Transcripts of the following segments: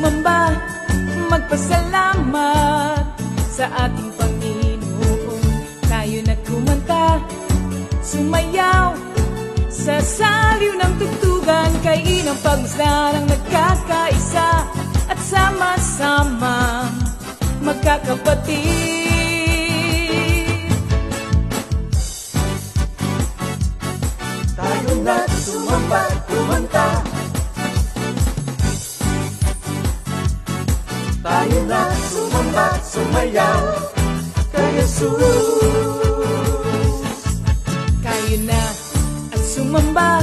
sumamba, magpasalamat sa ating Panginoon. Tayo na kumanta, sumayaw sa saliw ng tugtugan, kay inang pagmasdarang nagkakaisa at sama-sama magkakapatid. Tayo na sumamba, kumanta, tayo na sumamba, sumayaw kay Jesus. Kayo na at sumamba,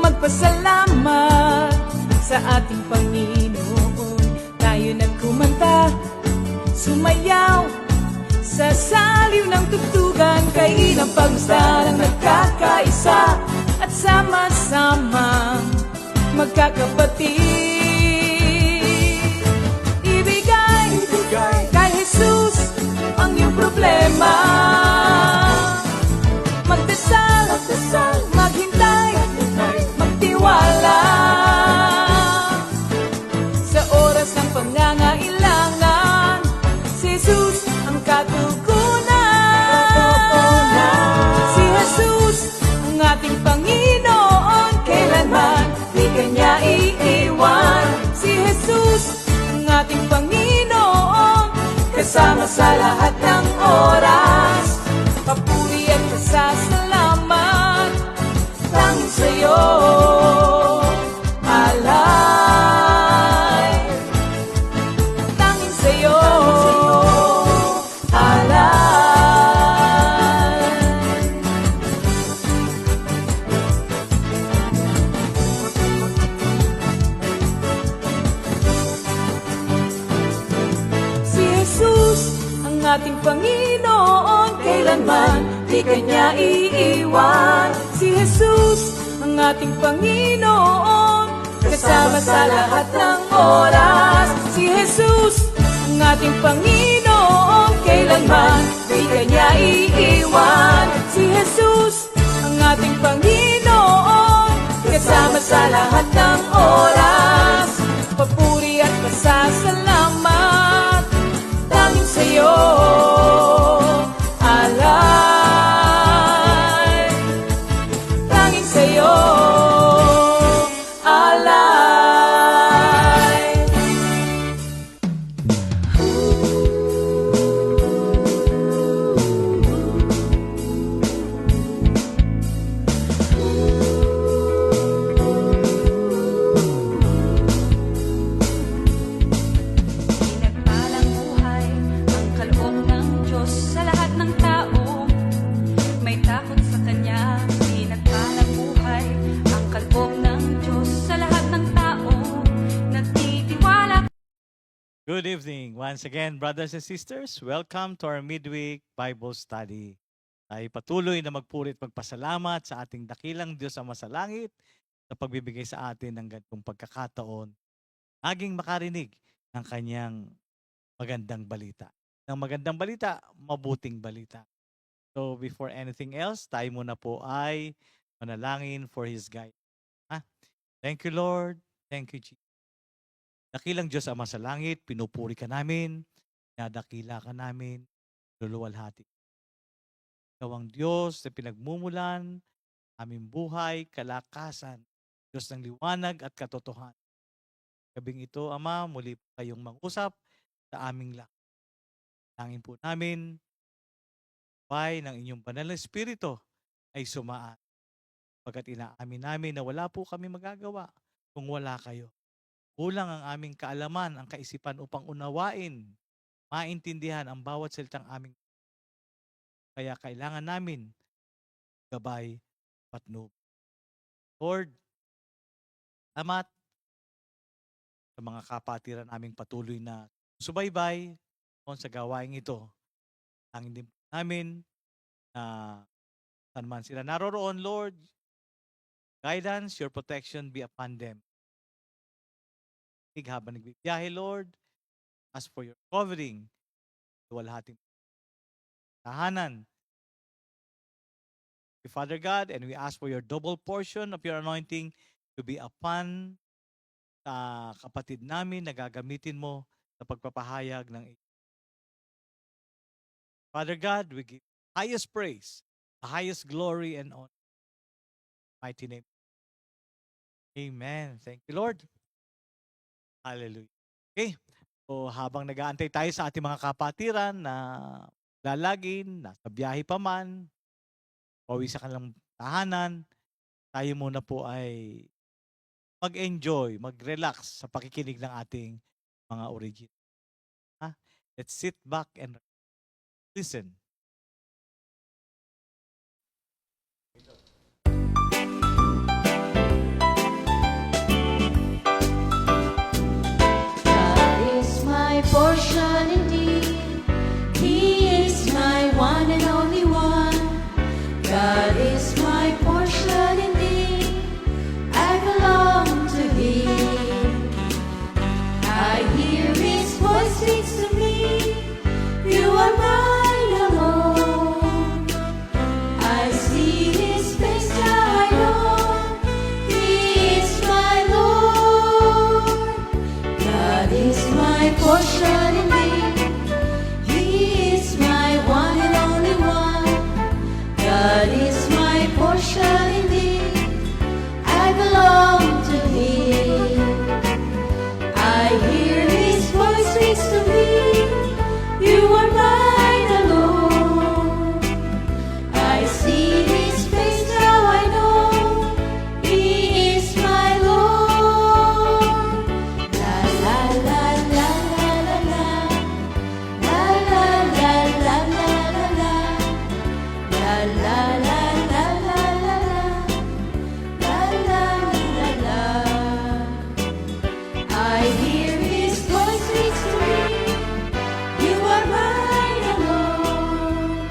magpasalamat sa ating Panginoon. Tayo na kumanta, sumayaw sa saliw ng tugtugan, kay inang pagmasdarang nagkakaisa at sama-sama magkakapatid. Kay Jesus ang iyong problema. Magdasal, maghintay, magtiwala. Sa oras ng pangangailangan, si Jesus ang katugunan. Si Jesus ang ating Panginoon, kailanman di kanya iiwan. Si Jesus ang ating Panginoon, kasama sa lahat ng oras. Papuri at pasasalamat tanging sa'yo, alay. Tanging sa'yo, alay. Si Jesus ang ating Panginoon, kailanman di kanya iiwan. Si Jesus ang ating Panginoon, kasama sa lahat ng oras. Si Jesus ang ating Panginoon, kailanman di kanya iiwan. Si Jesus ang ating Panginoon, kasama sa lahat ng oras. Papuri at pasasalamat tanging sa'yo, alay. Tanging sa'yo, alay. Pinagpalang buhay ang kaloob ng Diyos sa lahat ng tao. May takot sa Kanya. Pinagpalang buhay ang kaloob ng Diyos sa lahat ng tao. Nagtitiwala. Good evening. Once again, brothers and sisters, welcome to our midweek Bible study. Ay patuloy na magpuri at magpasalamat sa ating dakilang Diyos Ama sa langit na pagbibigay sa atin ng ganitong pagkakataon, aging makarinig ng kanyang magandang balita. Ng magandang balita, mabuting balita. So before anything else, tayo muna po ay manalangin for His guidance. Thank you, Lord. Thank you, Jesus. Dakilang Diyos Ama sa langit, pinupuri ka namin, nadakila ka namin, luluwalhati. Ikaw ang Diyos na pinagmumulan, aming buhay, kalakasan, Diyos ng liwanag at katotohanan. Gabing ito, Ama, muli po kayong mag-usap sa aming lahat. Tangin po namin, Pai, ng inyong banal na Espiritu ay sumaan. Pagkat inaamin namin na wala po kami magagawa kung wala kayo. Kulang ang aming kaalaman, ang kaisipan upang unawain, maintindihan ang bawat salitang aming. Kaya kailangan namin gabay, patnub. Lord, salamat sa mga kapatiran naming patuloy na subaybay sa gawaing ito. Ang hindi namin na saan man sila naroroon, Lord, guidance, your protection be upon them. Habang nagbibiyahe, Lord, ask for your covering. Luwalhating tahanan. Father God, and we ask for your double portion of your anointing to be upon sa kapatid namin na gagamitin mo sa pagpapahayag ng Father God, we give highest praise, the highest glory and honor. Mighty name. Amen. Thank you, Lord. Hallelujah. Okay. So habang nag-aantay tayo sa ating mga kapatiran na lalagin, nasa biyahe pa man, pauwi sa kanilang tahanan, tayo muna po ay mag-enjoy, mag-relax sa pakikinig ng ating mga original. Let's sit back and listen. God is my portion indeed. He is my one and only one. God is my portion indeed. I belong to Him. I hear His voice speaks to me. You are mine alone. I see His face, now I know He is my Lord. God is my portion indeed. He is my one and only one. God is my portion indeed. I belong to Him. I hear His voice speaks to me. You are mine alone. I see His face, now I know He is my Lord. La la la la la la la. La la la la la la la. La la la la la la la. La la la la. I hear His voice speaks to me. You are mine alone.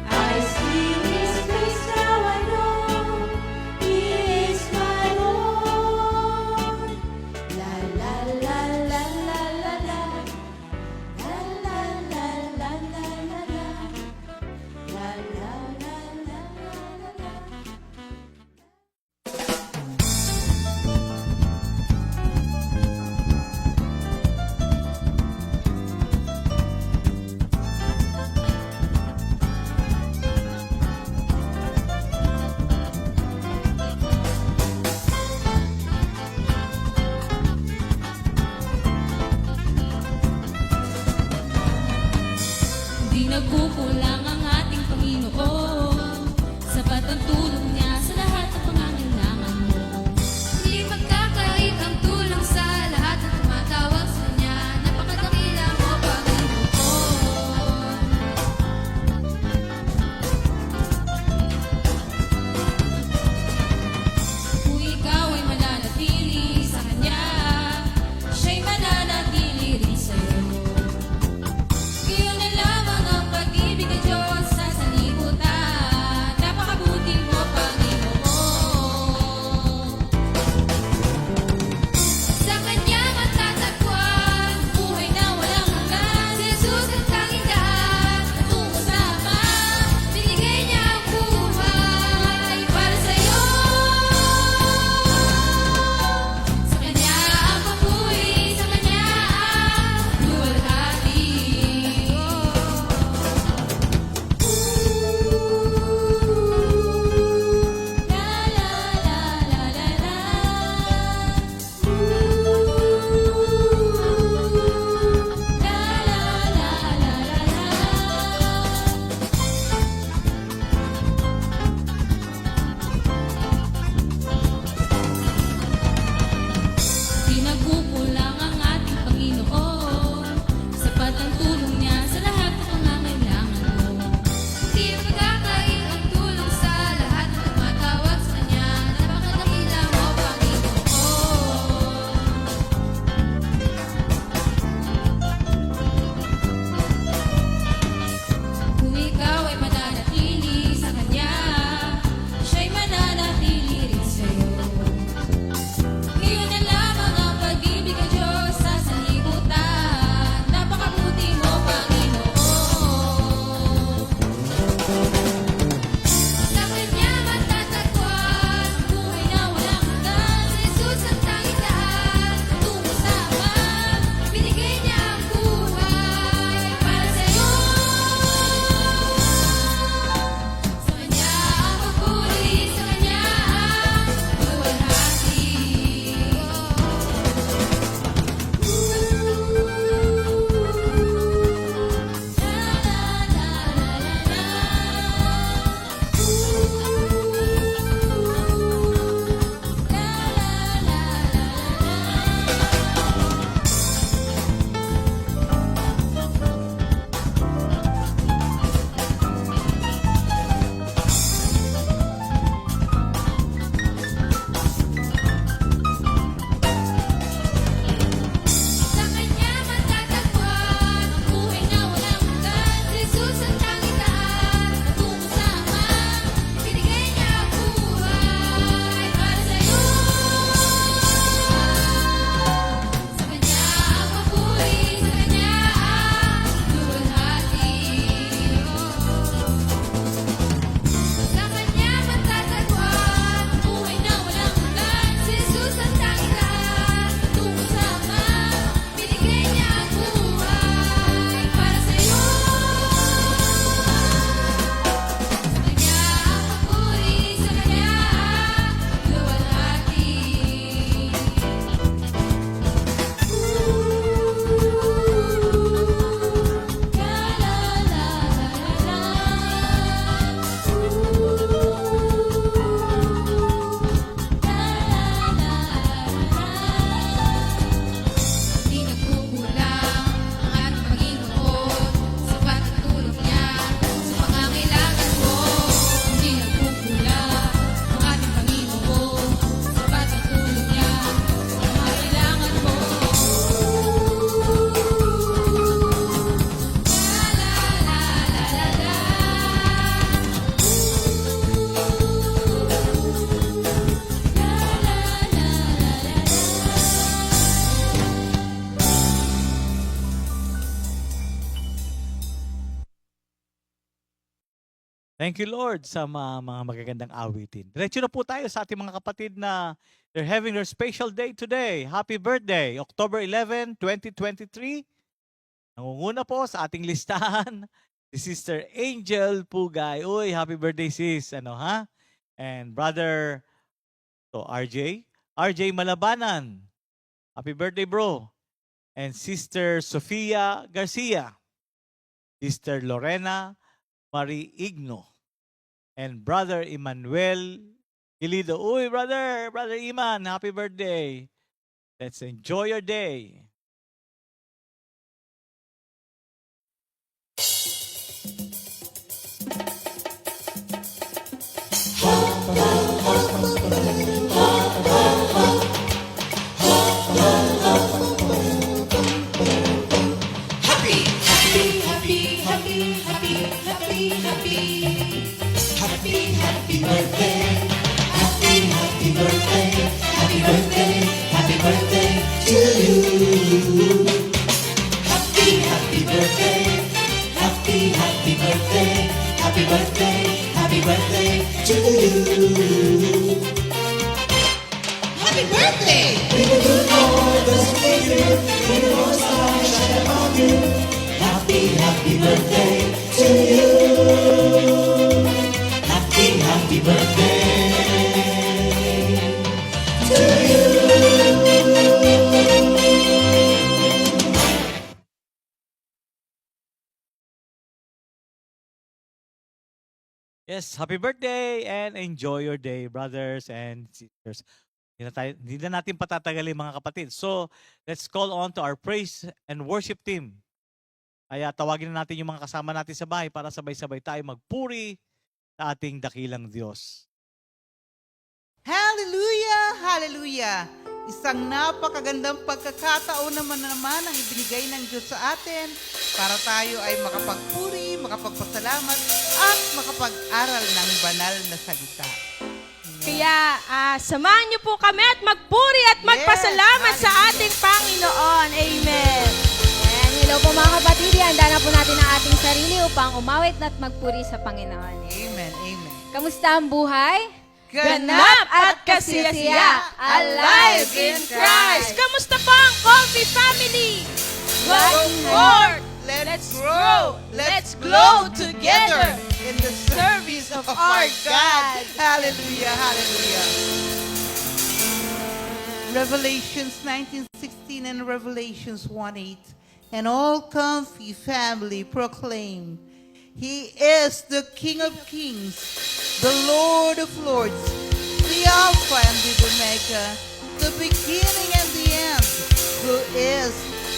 I see His face, now I know He is my Lord. La la la la la la la. La la la la la la la. La la la la la la la. Di nagkukulang ang ating Panginoon. Sapat ang tulong niya sa lahat ng pangangailangan mo. Hindi magkakait ang tulong sa lahat ng tumatawag sa Kanya. Napakadakila mo, Panginoon. Kung ikaw ay mananatili sa Kanya, siya'y mananatili rin sa'yo. Iyon na lamang ang pag-ibig ng Diyos. Thank you, Lord, sa mga magagandang awitin. Diretso na po tayo sa ating mga kapatid na they're having their special day today. Happy birthday, October 11, 2023. Nangunguna po sa ating listahan, si Sister Angel Pugay. Uy, happy birthday, sis. Ano, ha? And brother, RJ Malabanan. Happy birthday, bro. And Sister Sofia Garcia. Sister Lorena Marie Igno. And Brother Emmanuel Gilido. Uy, Brother Iman, happy birthday. Let's enjoy your day. Yes, happy birthday and enjoy your day, brothers and sisters. Hindi na natin patatagalin, mga kapatid. So, let's call on to our praise and worship team. Kaya tawagin na natin yung mga kasama natin sa bahay para sabay-sabay tayo magpuri sa ating dakilang Diyos. Hallelujah! Hallelujah! Isang napakagandang pagkakataon naman ang ibinigay ng Diyos sa atin para tayo ay makapagpuri, makapagpasalamat, at makapag-aral ng banal na salita. Kaya samahan niyo po kami at magpuri at magpasalamat sa ating Panginoon. Amen. And hello po mga kapatid, handa na po natin ang ating sarili upang umawit at magpuri sa Panginoon. Amen, amen. Kamusta ang buhay? Ganap at kasiyasiya, alive in Christ. Kamusta po ang Coffee Family? Going forth. Let's grow. Let's glow together in the service of our God. Hallelujah, hallelujah. Revelations 19:16 and Revelations 1:8. And all Comfy family proclaim, He is the King of Kings, the Lord of Lords, the Alpha and the Omega, the beginning and the end, who is,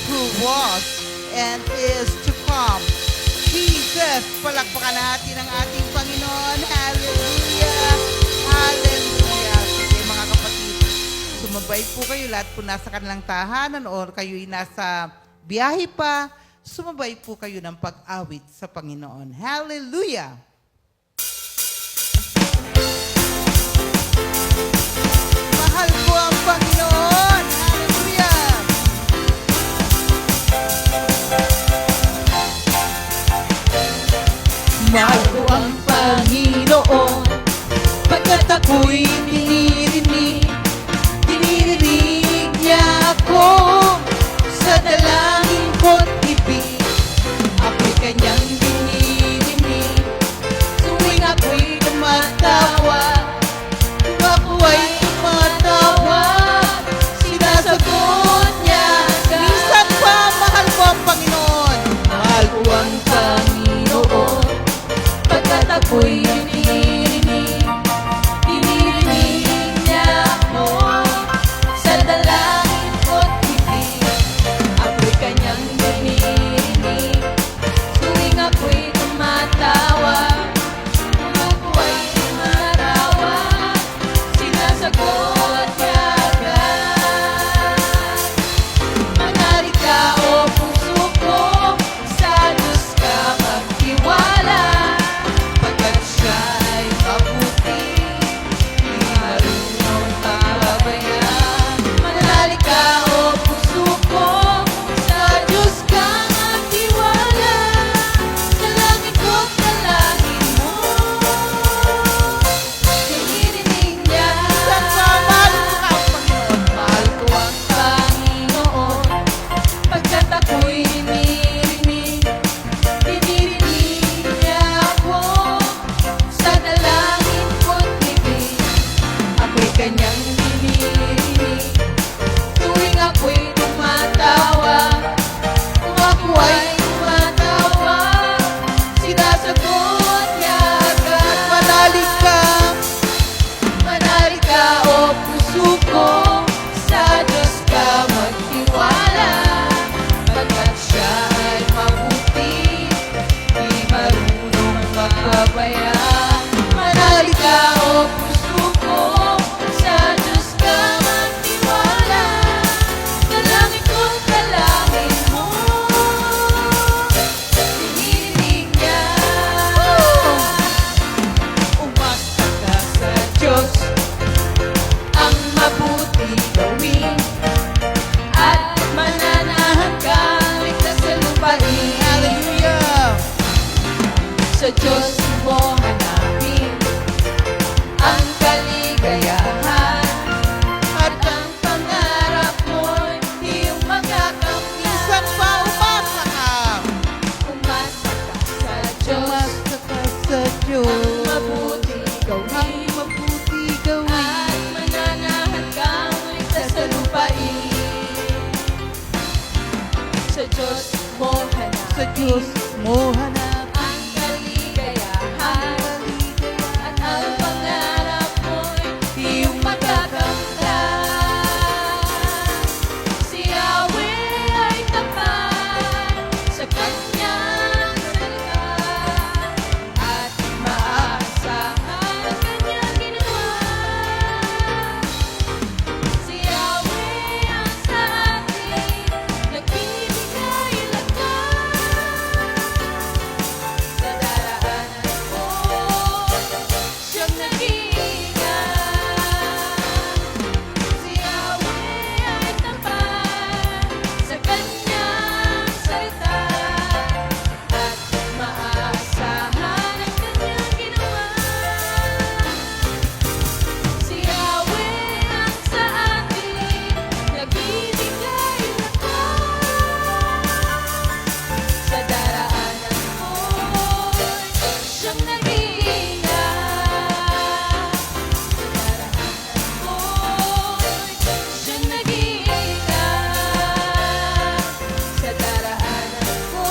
who was, and is to come. Jesus, palakpakan natin ang ating Panginoon. Hallelujah! Hallelujah! Sige mga kapatid, sumabay po kayo, lahat po nasa kanilang tahanan or kayo'y nasa biyahe pa, sumabay po kayo ng pag-awit sa Panginoon. Hallelujah! Mahal ko ang Panginoon! Hallelujah! Mahal ko ang Panginoon, pagkat ako'y dinirinig niya ako sa dalangin ko't ibig. Ako'y kanyang dinirinig, tuwing ako'y tumatawa. Kung ako ay tumatawa, sinasagot niya. Minsan pa, mahal ko ang Panginoon. Mahal ko ang Panginoon, pagkat ako'y dinirinig Sa Diyos mo hanapin ang kaligayahan at ang pangarap mo'y iyong magakamtan. Isang pa, umasa ka. Umasa ka sa Diyos, Umasa ka sa Diyos. mabuti Ang gawin mabuti gawin. at mananahan kang ligtas sa lupain. Sa Diyos mo hanapin Sa Diyos mo hanap ang kaligayahan at ang pangarap mo'y iyong magakamtan. Si Yahweh ay tapat sa kanyang salita at maaasahan ang kanyang ginawa. Si Yahweh ang sa atin nagbibigay lakas. Sa daraanan mo siyang nag-iingat. Si Yahweh ay tapat sa kanyang salita at maaasahan ang kanyang ginawa. Si Yahweh ang sa atin nagbibigay lakas. Sa daraanan mo siyang nag-iingat. Sa daraanan mo siyang nag-iingat. Sa daraanan mo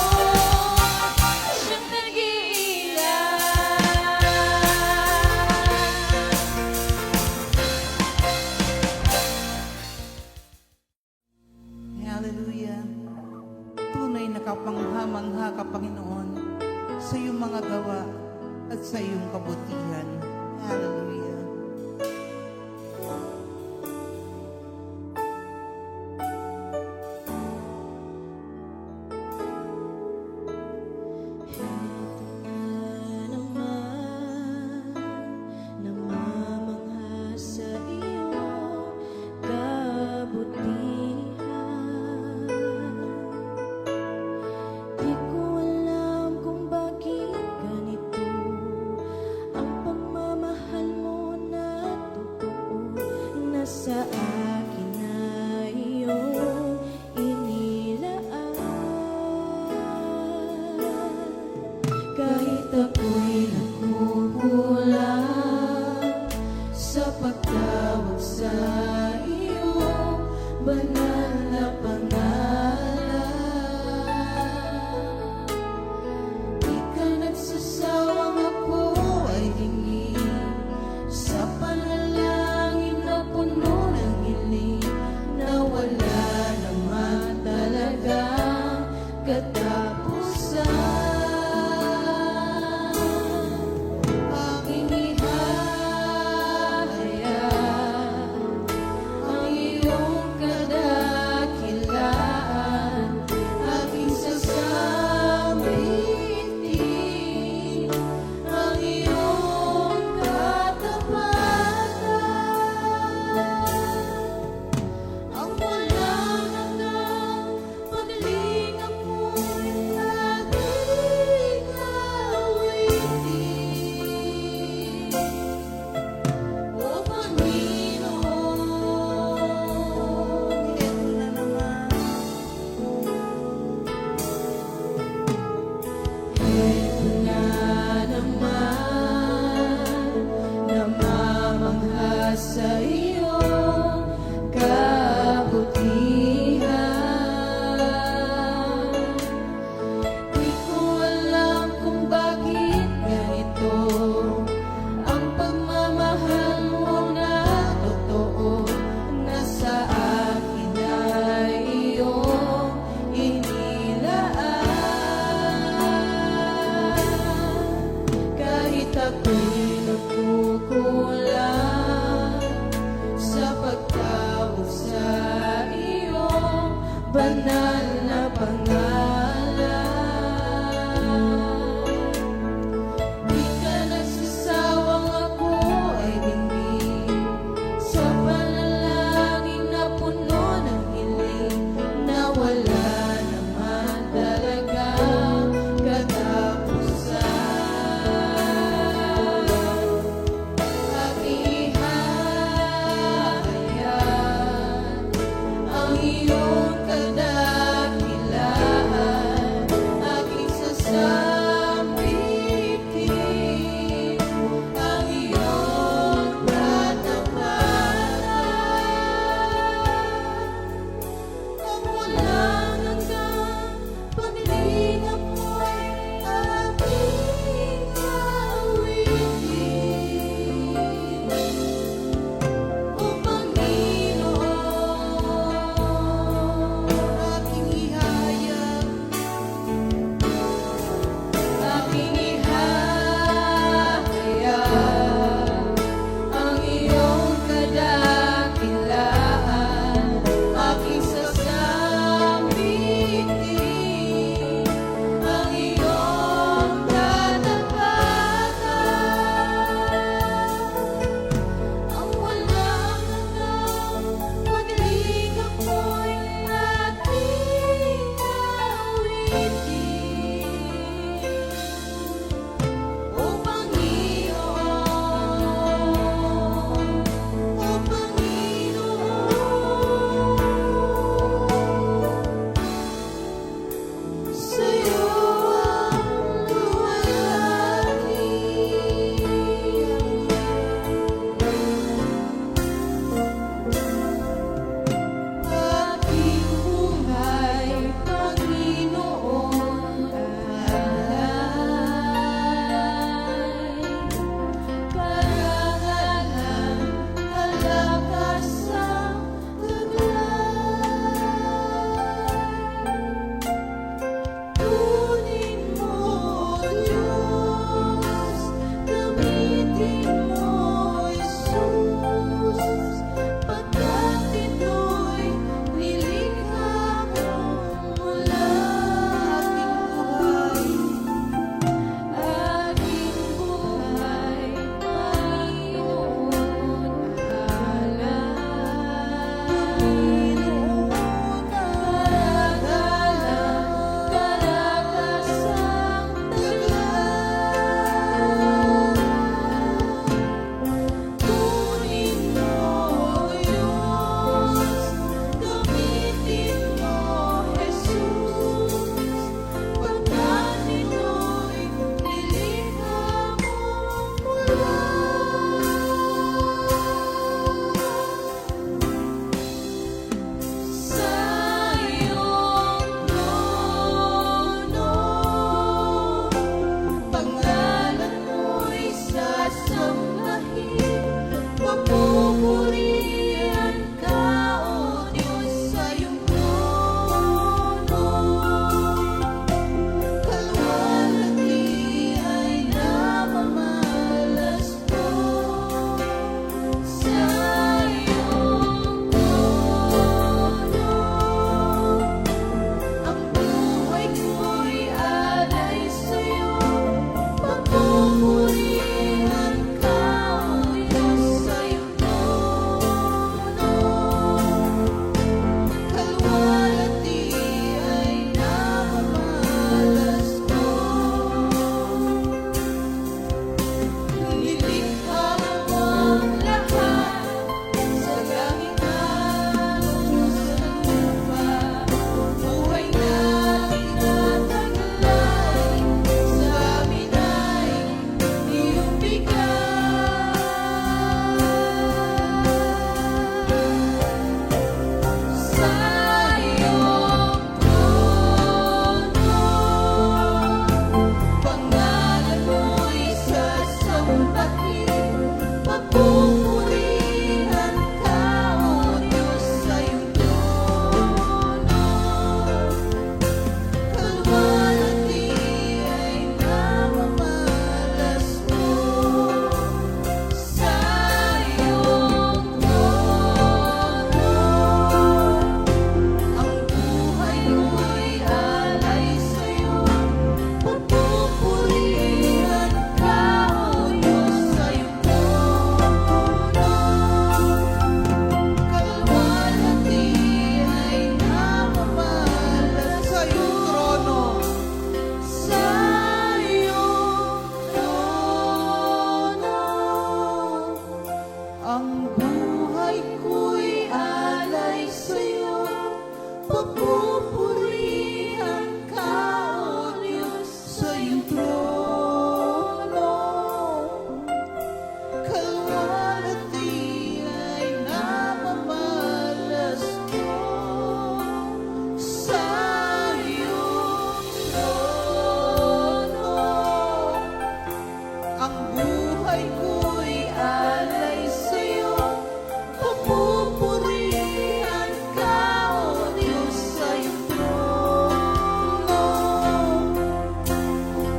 siyang nag-iingat. Hallelujah. Tunay na kapanghamangha ka, Panginoon, sa iyong mga gawa at sa iyong kabutihan. Hallelujah. Namamangha sa iyong kabutihan. Di ko alam kung bakit ganito ang pagmamahal mo na totoo na sa akin na iyong inilaan. Kahit ako'y nagkukulang sa pagtawag sa iyong banal na pangalan. Di ka nagsasawang ako ay hingin sa panalangin na puno ng hiling na wala naman talagang katapusan. Aking ihahayag ang iyong kadakilaan, aking sasamitin ang iyong katapatan. Ang walang hanggang paglingap mo'y aking awitin. O Panginoon, Ito na naman. Ito na naman, namamangha sa iyong kabutihan. Di ko alam kung bakit ganito ang pagmamahal mo na totoo na sa akin ay iyong inilaan. Kahit ako'y nagkukulang sa pagtawag sa iyong banal na pangalan. Di ka nagsasawang ako ay dinggin sa panalangin na puno ng hiling na wala naman talagang katapusan. mamalas ko. Nilikha mo ang lahat sa langit at sa lupa. Buhay na tinataglay sa amin ay iyong bigay. Sa iyong trono, pangalan mo'y sasambahin, papupurihan ka, O Diyos, sa iyong trono. Kalwalhati ay namamalas mo. Sa iyong trono, ang buhay ko'y alay sa'yo. Papupurihan ka, O Diyos, sa iyong trono. Kalwalhati ay namamalas sa iyong trono. Sa iyong trono, ang buhay ko'y alay sa'yo. Papupurihan ka, O Diyos, sa iyong trono. Kalwalhati ay namamalas mo. Sa iyong trono, ang buhay ko'y alay sa'yo. Papupurihan ka, O Diyos, sa iyong trono.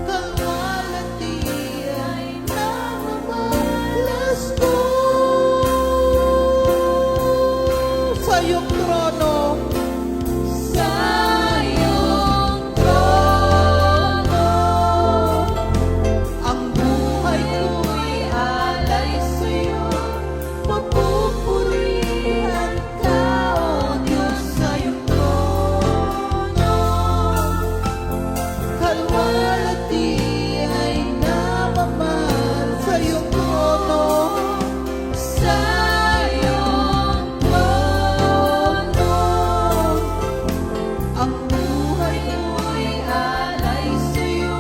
Kalwalhati ay namamalas mo. Sa iyong trono, sa iyong trono, ang buhay ko'y alay sa'yo. Papupurihan ka, O Diyos, sa iyong trono. Kalwalhati ay namamalas sa iyong trono. Sa iyong trono, ang buhay ko'y alay sa'yo.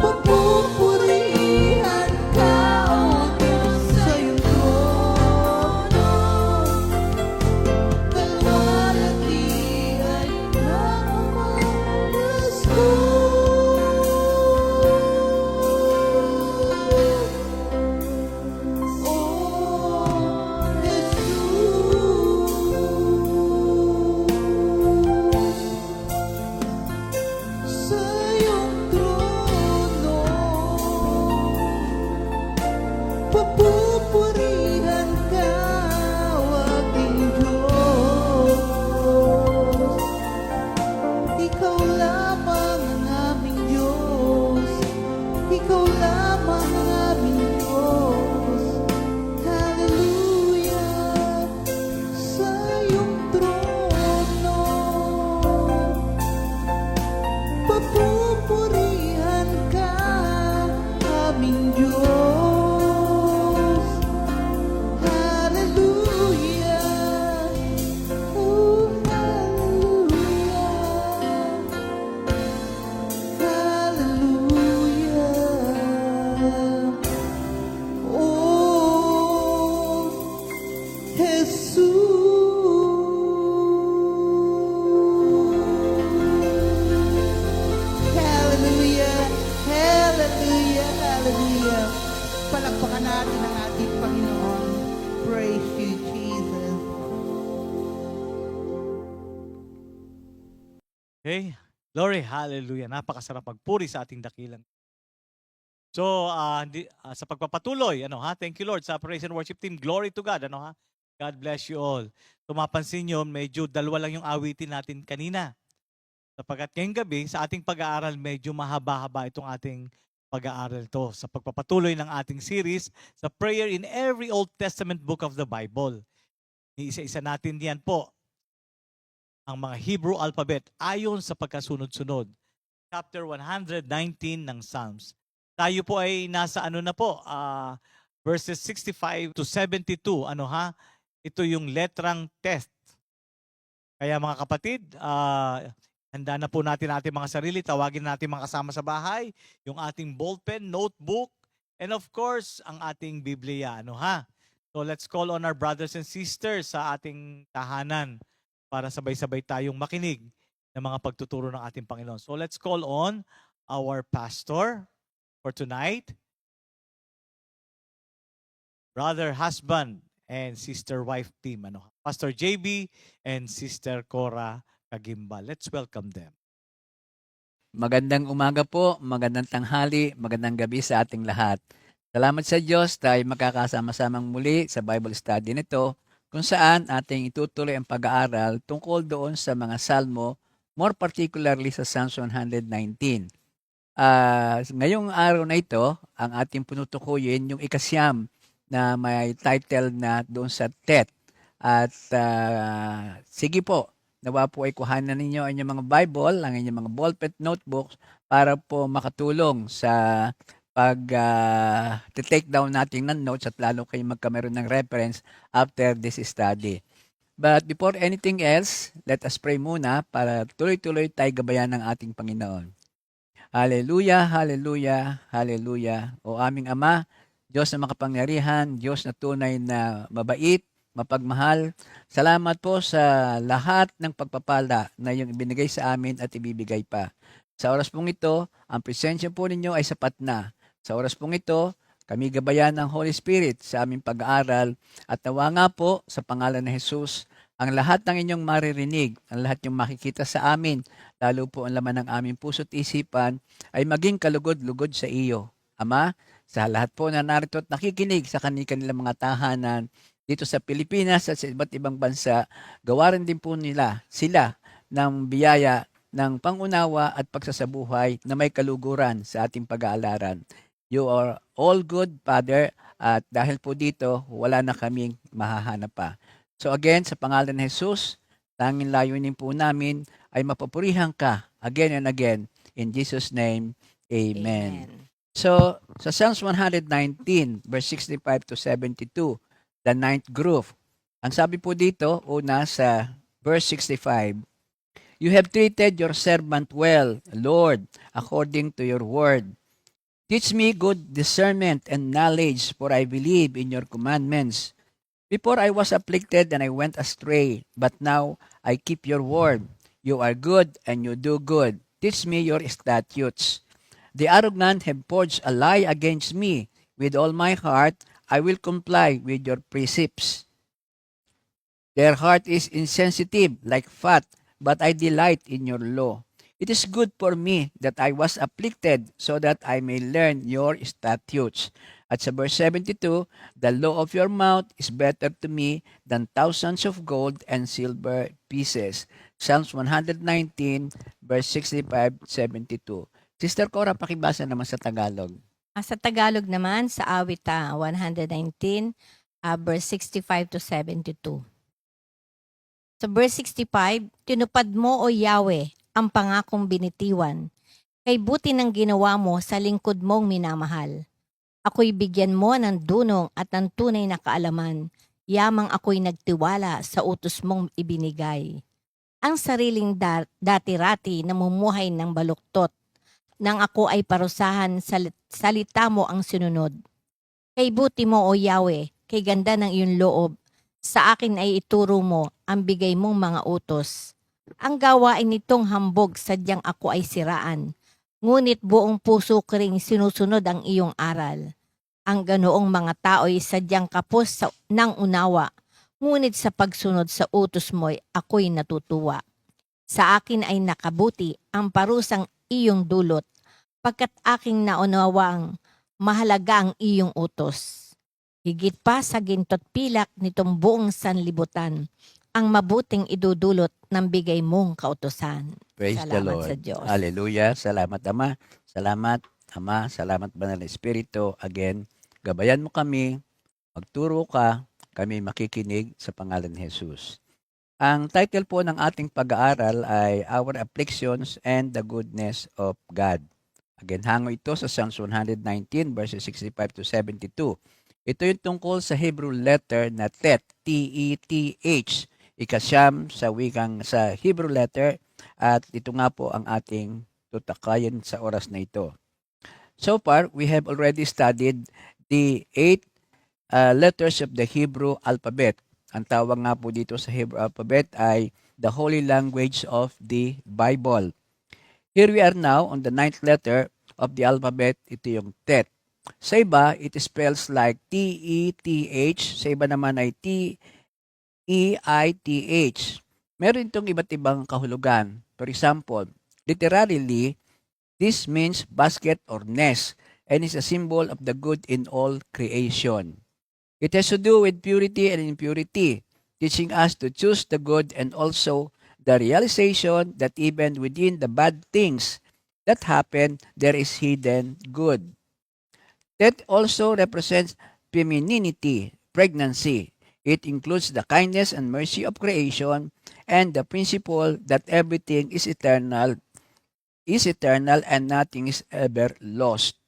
Papupurihan ka, O Diyos, sa iyong trono. Kalwalhati ay namamalas ko. Oh, Jesus, sa iyong trono, papupurihan ka, aking Diyos. Ikaw lamang ang aming Diyos. Ikaw lamang ang aming Diyos. Hallelujah. Sa iyong trono, papupurihan ka, aming Diyos. Hallelujah. Oh, hallelujah. Hallelujah. Oh, Jesus. Hallelujah. Hallelujah. Hallelujah. Palakpakan natin ang ating Panginoon. Praise you, Jesus. Okay? Glory, hallelujah. Napakasarap magpuri sa ating dakilang. So, sa pagpapatuloy, thank you Lord sa praise and worship team. Glory to God, God bless you all. So, mapansin nyo, medyo dalawa lang yung awitin natin kanina. Sapagkat ngayong gabi, sa ating pag-aaral, medyo mahaba-haba itong ating pag-aaral to sa pagpapatuloy ng ating series sa prayer in every Old Testament book of the Bible. Iisa-isa natin yan po ang mga Hebrew alphabet ayon sa pagkasunod-sunod. chapter 119 ng Psalms. Tayo po ay nasa ano na po, verses 65 to 72. Ano ha? Ito yung letrang test. Kaya mga kapatid, handa na po natin ating mga sarili. Tawagin natin mga kasama sa bahay, yung ating ballpen, notebook, and of course, ang ating Biblia. Ano ha? So let's call on our brothers and sisters sa ating tahanan para sabay-sabay tayong makinig ng mga pagtuturo ng ating Panginoon. So let's call on our pastor for tonight, brother, husband, and sister wife team. Ano? Pastor JB and Sister Cora Kagimbal. Let's welcome them. Magandang umaga po, magandang tanghali, magandang gabi sa ating lahat. Salamat sa Diyos tayo makakasama-samang muli sa Bible study nito kung saan ating itutuloy ang pag-aaral tungkol doon sa mga salmo, more particularly sa Psalms 119. Ngayong araw na ito, ang ating punutukuyin yung ikasyam na may title na doon sa TET. At sige po, nawa po ay kuhanan ninyo ang inyong mga Bible, ang inyong mga ballpen notebooks para po makatulong sa pag-take down natin ng notes at lalo kayo magkameron ng reference after this study. But before anything else, let us pray muna para tuloy-tuloy tayo gabayan ng ating Panginoon. Hallelujah, hallelujah, hallelujah. O aming Ama, Diyos na makapangyarihan, Diyos na tunay na mabait, mapagmahal. Salamat po sa lahat ng pagpapala na iyong ibinigay sa amin at ibibigay pa. Sa oras pong ito, ang presensya po ninyo ay sapat na. Sa oras pong ito, kami gabayan ng Holy Spirit sa aming pag-aaral at nawa nga po sa pangalan ng Jesus, ang lahat ng inyong maririnig, ang lahat yung makikita sa amin, lalo po ang laman ng aming puso't isipan, ay maging kalugod-lugod sa iyo. Ama, sa lahat po na narito at nakikinig sa kanilang mga tahanan dito sa Pilipinas at sa iba't ibang bansa, gawarin din po nila sila ng biyaya ng pangunawa at pagsasabuhay na may kaluguran sa ating pag-aalaran. You are all good, Father, at dahil po dito, wala na kaming mahahanap pa. So again, sa pangalan ng Jesus, tanging layunin po namin ay mapupurihan ka again and again. In Jesus' name, Amen. So, sa Psalms 119, verse 65 to 72, the ninth group. Ang sabi po dito, una sa verse 65, You have treated your servant well, Lord, according to your word. Teach me good discernment and knowledge, for I believe in your commandments. Before I was afflicted and I went astray, but now I keep your word. You are good and you do good. Teach me your statutes. The arrogant have forged a lie against me. With all my heart, I will comply with your precepts. Their heart is insensitive like fat, but I delight in your law. It is good for me that I was afflicted so that I may learn your statutes. At sa verse 72, the law of your mouth is better to me than thousands of gold and silver pieces. Psalms 119, verse 65-72. Sister Cora, pakibasa naman sa Tagalog. Sa Tagalog naman, sa awit 119, verse 65 to 72. Sa verse 65, tinupad mo, O Yahweh, ang pangakong binitiwan. Kay buti ng ginawa mo sa lingkod mong minamahal. Ako'y bigyan mo ng dunong at ng tunay na kaalaman. Yamang ako'y nagtiwala sa utos mong ibinigay. Ang sariling dati-rati namumuhay ng baluktot. Nang ako ay parusahan, salita mo ang sinunod. Kay buti mo, O Yahweh, kay ganda ng iyong loob, sa akin ay ituro mo ang bigay mong mga utos. Ang gawain nitong hambog, sadyang ako ay siraan. Ngunit buong puso ko ring sinusunod ang iyong aral. Ang ganoong mga tao'y sadyang kapos ng unawa. Ngunit sa pagsunod sa utos mo'y ako'y natutuwa. Sa akin ay nakabuti ang parusang iyong dulot, pagkat aking naunawang mahalaga ang iyong utos. Higit pa sa gintot pilak nitong buong sanlibutan, ang mabuting idudulot ng bigay mong kautusan. Praise the Salamat Lord. sa Diyos. Hallelujah. Salamat, Ama. Salamat, Ama. Salamat, Banal na Espiritu. Again, gabayan mo kami, magturo ka, kami makikinig sa pangalan ni Jesus. Ang title po ng ating pag-aaral ay Our Afflictions and the Goodness of God. Again, hango ito sa Psalms 119 verses 65 to 72. Ito yung tungkol sa Hebrew letter na Tet, T-E-T-H, ikasyam sa Hebrew letter, at ito nga po ang ating tutakayin sa oras na ito. So far, we have already studied the 8 letters of the Hebrew alphabet. Ang tawag nga po dito sa Hebrew alphabet ay the holy language of the Bible. Here we are now on the 9th letter of the alphabet. Ito yung Tet. Sa iba, it spells like T-E-T-H. Sa iba naman ay T-E-I-T-H. Meron itong iba't ibang kahulugan. For example, literally, this means basket or nest and is a symbol of the good in all creation. It has to do with purity and impurity, teaching us to choose the good and also the realization that even within the bad things that happen, there is hidden good. That also represents femininity, pregnancy. It includes the kindness and mercy of creation and the principle that everything is eternal and nothing is ever lost.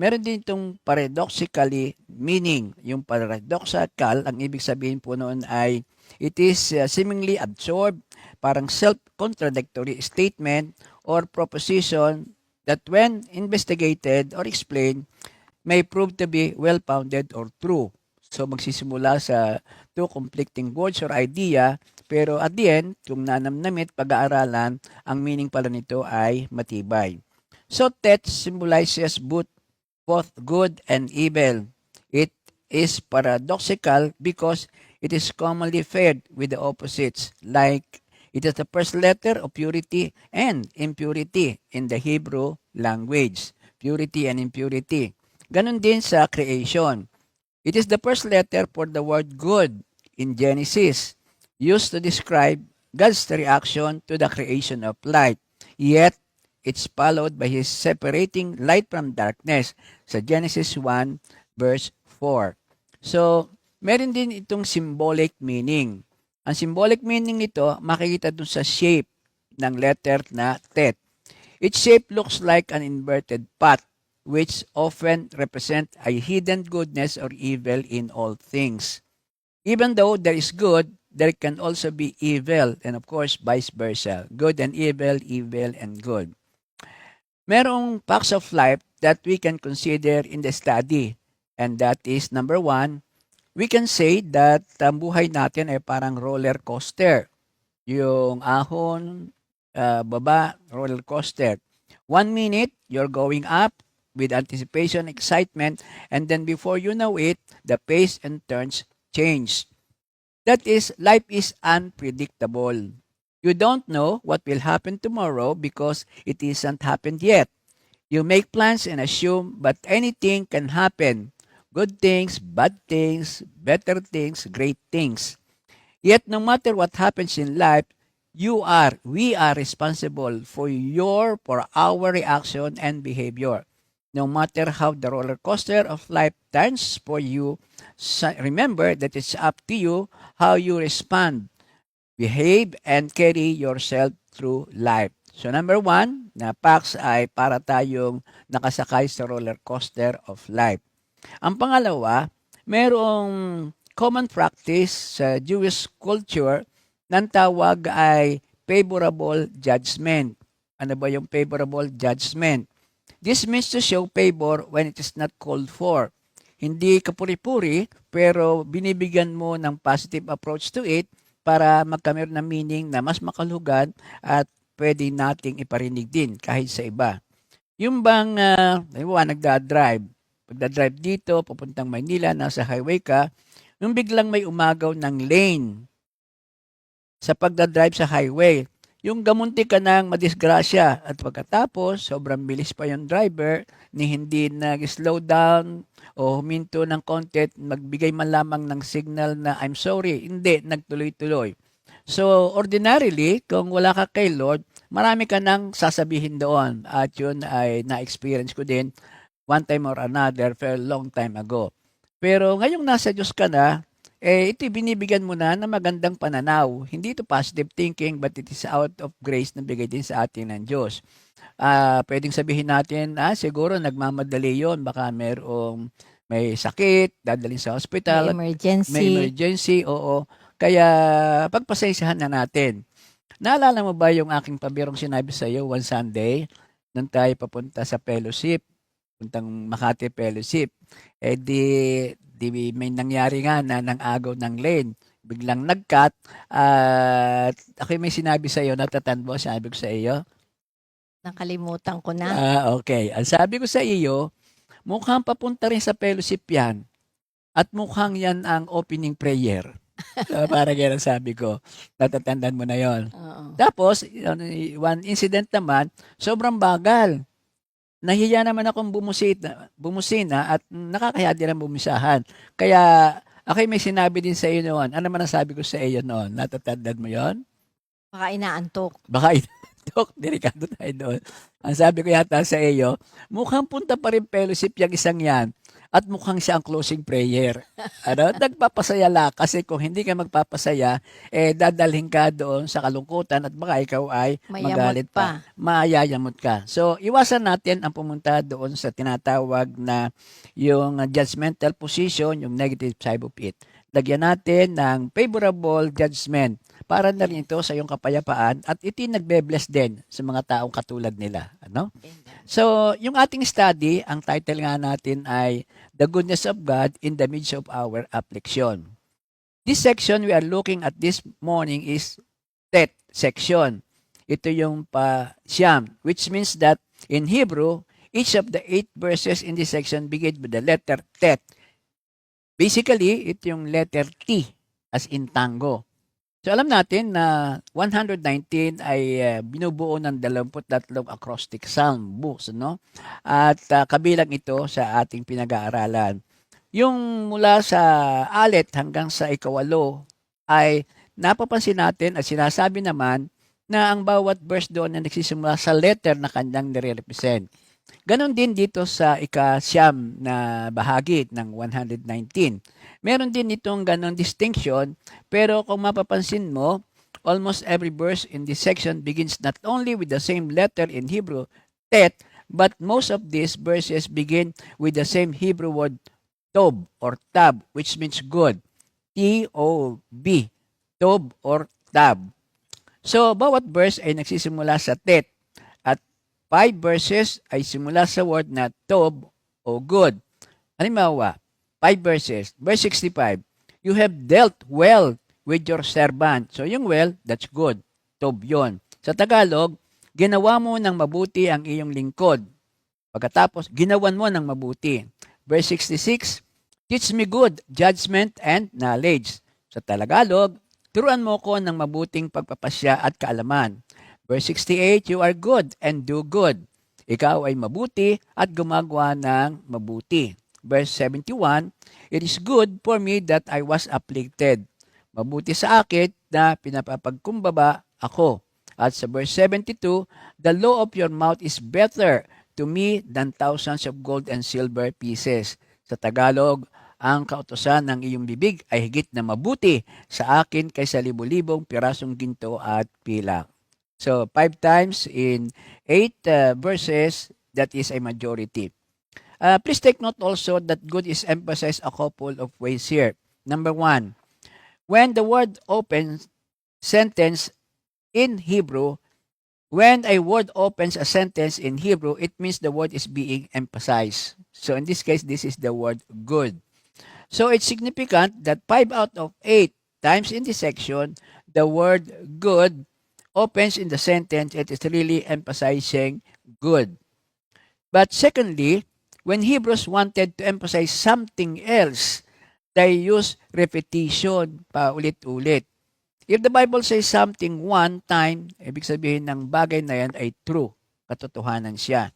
Meron din itong paradoxically meaning. Yung paradoxical, ang ibig sabihin po noon ay it is seemingly absorbed, parang self-contradictory statement or proposition that when investigated or explained may prove to be well-founded or true. So magsisimula sa two conflicting words or idea, pero at the end, kung nanamnamit pag-aaralan, ang meaning pala nito ay matibay. So Tet symbolizes both good and evil. It is paradoxical because it is commonly paired with the opposites, like it is the first letter of purity and impurity in the Hebrew language. Purity and impurity. Ganon din sa creation. It is the first letter for the word good in Genesis, used to describe God's reaction to the creation of light. Yet, it's followed by His separating light from darkness sa Genesis 1 verse 4. So, meron din itong symbolic meaning. Ang symbolic meaning nito, makikita dun sa shape ng letter na Tet. Its shape looks like an inverted pot, which often represent a hidden goodness or evil in all things. Even though there is good, there can also be evil, and of course, vice versa. Good and evil and good. Merong facts of life that we can consider in the study, and that is number 1, we can say that ang buhay natin ay parang roller coaster. Yung ahon, baba, roller coaster. 1 minute, you're going up with anticipation, excitement, and then before you know it, the pace and turns change. That is, life is unpredictable. You don't know what will happen tomorrow because it isn't happened yet. You make plans and assume, but anything can happen. Good things, bad things, better things, great things. Yet no matter what happens in life, we are responsible for our reaction and behavior. No matter how the roller coaster of life turns for you, remember that it's up to you how you respond, behave, and carry yourself through life. So number 1, na facts ay para tayong nakasakay sa roller coaster of life. Ang pangalawa, merong common practice sa Jewish culture ng tawag ay favorable judgment. Ano ba yung favorable judgment? This means to show favor when it is not called for. Hindi kapuri-puri, pero binibigyan mo ng positive approach to it para magkameron ng meaning na mas makalugan at pwede nating iparinig din kahit sa iba. Yung bang, nagda-drive. Pagda-drive dito, papuntang Maynila, nasa highway ka, yung biglang may umagaw ng lane sa pagda-drive sa highway. Yung gamunti ka ng madisgrasya at pagkatapos, sobrang bilis pa yung driver ni hindi nag-slow down o huminto ng konti, magbigay man lamang ng signal na I'm sorry. Hindi, nagtuloy-tuloy. So, ordinarily, kung wala ka kay Lord, marami ka nang sasabihin doon. At yun ay na-experience ko din one time or another for a long time ago. Pero ngayong nasa Diyos ka na, ito binibigyan mo na ng magandang pananaw. Hindi ito positive thinking, but it is out of grace na bigay din sa atin ng Diyos. Pwedeng sabihin natin, siguro nagmamadali yon, baka may sakit, dadalhin sa May hospital, emergency. may emergency, oo. Kaya pagpasensyahan na natin. Naalala mo ba yung aking pabirong sinabi sa iyo one Sunday, nung tayo papunta sa fellowship, puntang Makati Fellowship, di may nangyari nga na ng agaw ng lane. Biglang nag-cut, at ako may sinabi sa iyo, natatand mo, sabi ko sa iyo, Nakalimutan ko na. okay. Ang sabi ko sa iyo, mukhang papunta rin sa fellowship yan. At mukhang yan ang opening prayer. Para ganyan sabi ko. Natatandaan mo na yon. Oo. Tapos, one incident naman, sobrang bagal. Nahiya naman akong bumusina at nakakahiya din ang bumisahan. Kaya, ako may sinabi din sa iyo noon. Ano naman ang sabi ko sa iyo noon? Natatandaan mo yon? Baka inaantok. Baka Dok, delikado tayo doon. Ang sabi ko yata sa iyo, mukhang punta pa rin fellowship yung isang yan at mukhang siya ang closing prayer. Nagpapasaya lang kasi kung hindi ka magpapasaya, dadalhin ka doon sa kalungkutan at baka ikaw ay Mayamot magalit pa. Mayayamot ka. So, iwasan natin ang pumunta doon sa tinatawag na yung judgmental position, yung negative side of it. Lagyan natin ng favorable judgment para na rin ito sa iyong kapayapaan at ito nagbe-bless din sa mga taong katulad nila. Ano? So, yung ating study, ang title nga natin ay The Goodness of God in the Midst of Our Affliction. This section we are looking at this morning is Tet section. Ito yung pa-siyam, which means that in Hebrew, each of the 8 verses in this section begin with the letter Tet. Basically, ito yung letter T as in tango. So alam natin na 119 ay binubuo ng 23 acrostic psalm books, no? At kabilang ito sa ating pinag-aaralan. Yung mula sa alet hanggang sa ikawalo ay napapansin natin at sinasabi naman na ang bawat verse doon na nagsisimula sa letter na kanyang nire-represent. Ganon din dito sa ika-siyam na bahagi ng 119. Meron din itong ganon distinction, pero kung mapapansin mo, almost every verse in this section begins not only with the same letter in Hebrew, tet, but most of these verses begin with the same Hebrew word tob or tab, which means good. T-O-B, tob or tab. So, bawat verse ay nagsisimula sa tet. 5 verses ay simula sa word na tob o good. Halimbawa, 5 verses. Verse 65, you have dealt well with your servant. So yung well, that's good. Tob yon. Sa Tagalog, ginawa mo ng mabuti ang iyong lingkod. Pagkatapos, ginawan mo ng mabuti. Verse 66, teach me good judgment and knowledge. Sa Tagalog, turuan mo ko ng mabuting pagpapasya at kaalaman. Verse 68, you are good and do good. Ikaw ay mabuti at gumagawa ng mabuti. Verse 71, it is good for me that I was afflicted. Mabuti sa akin na pinapapagkumbaba ako. At sa verse 72, the law of your mouth is better to me than thousands of gold and silver pieces. Sa Tagalog, ang kautusan ng iyong bibig ay higit na mabuti sa akin kaysa libo-libong pirasong ginto at pilak. So, 5 times in 8 verses, that is a majority. Please take note also that good is emphasized a couple of ways here. Number 1, when the word opens sentence in Hebrew, when a word opens a sentence in Hebrew, it means the word is being emphasized. So, in this case, this is the word good. So, it's significant that 5 out of 8 times in this section, the word good opens in the sentence, it is really emphasizing good. But secondly, when Hebrews wanted to emphasize something else, they use repetition, paulit-ulit. If the Bible says something one time, ibig sabihin ng bagay na yan ay true, katotohanan siya.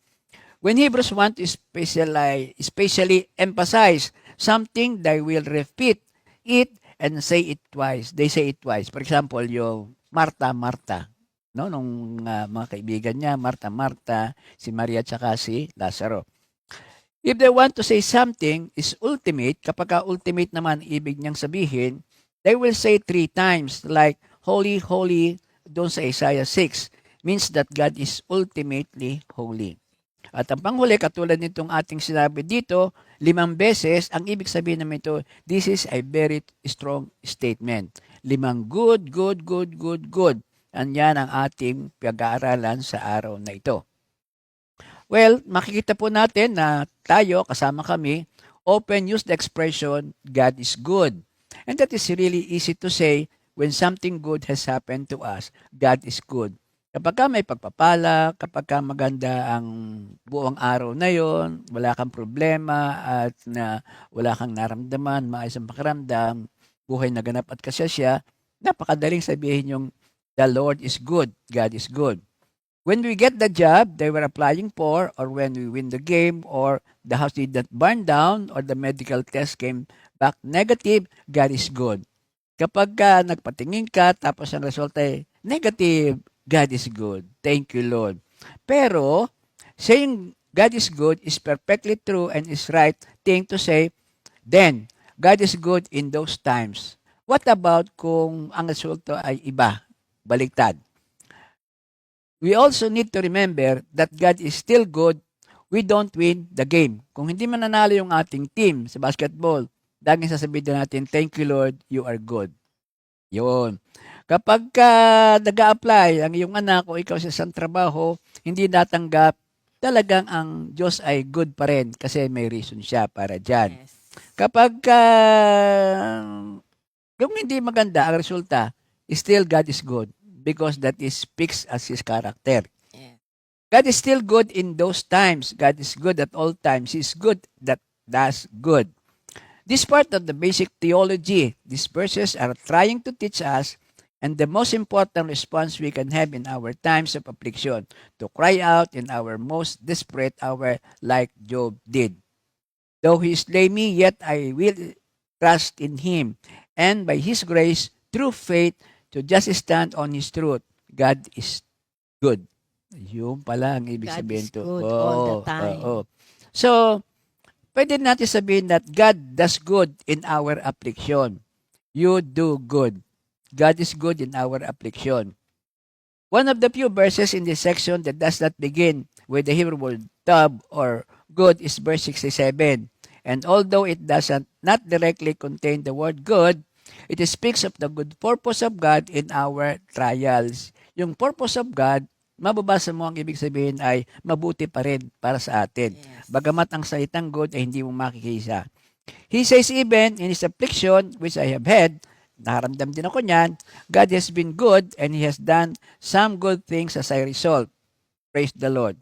When Hebrews want to especially emphasize something, they will repeat it and say it twice. They say it twice. For example, yung Marta, no, nung mga kaibigan niya, Marta, si Maria, tsaka si Lazaro. If they want to say something is ultimate, kapag ka ultimate naman ibig niyang sabihin, they will say 3 times like holy, holy doon sa Isaiah 6 means that God is ultimately holy. At ang panghuli, katulad nitong ating sinabi dito, 5 beses, ang ibig sabihin naman ito, this is a very strong statement. 5 good, good, good, good, good. And yan ang ating pag-aaralan sa araw na ito. Well, makikita po natin na tayo, kasama kami, often use the expression, God is good. And that is really easy to say when something good has happened to us, God is good. Kapag ka may pagpapala, kapag ka maganda ang buong araw na yon, wala kang problema at na wala kang naramdaman, maayos ang pakiramdam, buhay na ganap at kasyasya, napakadaling sabihin yung the Lord is good, God is good. When we get the job they were applying for, or when we win the game, or the house did not burn down, or the medical test came back negative, God is good. Kapag ka nagpatingin ka, tapos ang resulta ay negative, God is good. Thank you, Lord. Pero, saying God is good is perfectly true and is right thing to say. Then, God is good in those times. What about kung ang resulta ay iba, baliktad? We also need to remember that God is still good. We don't win the game. Kung hindi mananalo yung ating team sa basketball, laging sasabihin natin, thank you, Lord, you are good. Yun. Kapag nag-a-apply ang iyong anak o ikaw sa isang trabaho, hindi natanggap, talagang ang Diyos ay good pa rin kasi may reason siya para dyan. Yes. Kapag yung hindi maganda ang resulta, still God is good because that is speaks as His character. Yeah. God is still good in those times. God is good at all times. He is good that does good. This part of the basic theology, these verses are trying to teach us and the most important response we can have in our times of affliction, to cry out in our most desperate hour like Job did. Though he slay me, yet I will trust in him, and by his grace, through faith, to just stand on his truth. God is good. Yun pala ang ibig God sabihin is to. good all the time. So, pwede natin sabihin that God does good in our affliction. You do good. God is good in our affliction. One of the few verses in this section that does not begin with the Hebrew word tab or good is verse 67. And although it does not directly contain the word good, it speaks of the good purpose of God in our trials. Yung purpose of God, mababasa mo ang ibig sabihin ay mabuti pa rin para sa atin. Yes. Bagamat ang salitang good ay hindi mo makikisa. He says even in his affliction, which I have had, naramdam din ako niyan, God has been good and He has done some good things as a result. Praise the Lord.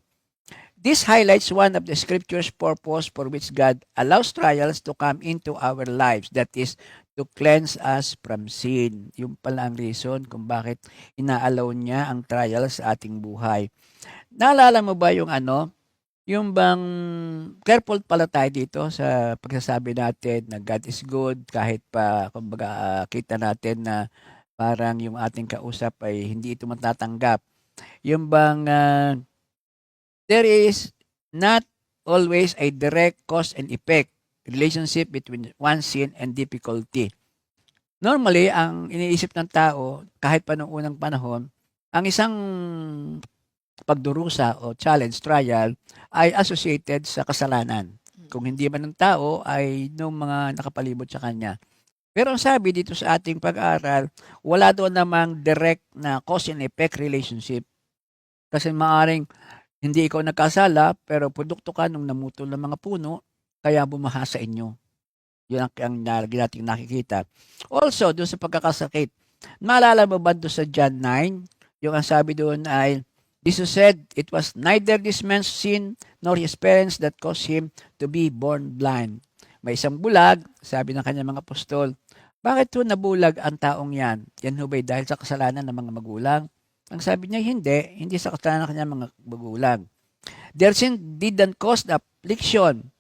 This highlights one of the scripture's purpose for which God allows trials to come into our lives. That is, to cleanse us from sin. Yung pala ang reason kung bakit inaalaw niya ang trials sa ating buhay. Naalala mo ba yung yung bang careful pala tayo dito sa pagsasabi natin na God is good kahit pa kumbaga kita natin na parang yung ating kausap ay hindi ito matatanggap. Yung bang there is not always a direct cause and effect relationship between one sin and difficulty. Normally, ang iniisip ng tao kahit pa noong unang panahon, ang isang pagdurusa o challenge, trial, ay associated sa kasalanan. Kung hindi man ng tao, ay nung mga nakapalibot sa kanya. Pero ang sabi dito sa ating pag-aaral, wala doon namang direct na cause and effect relationship. Kasi maaring hindi ikaw nagkasala, pero produkto ka nung namutol ng mga puno, kaya bumaha sa inyo. Yun ang nating nakikita. Also, doon sa pagkakasakit, maalala mo ba doon sa John 9, yung ang sabi doon ay, Jesus said, it was neither this man's sin nor his parents that caused him to be born blind. May isang bulag, sabi ng kanyang mga apostol, bakit ho nabulag ang taong yan? Yan ho ba'y dahil sa kasalanan ng mga magulang? Ang sabi niya, hindi sa kasalanan ng kanyang mga magulang. Their sin didn't cause the affliction.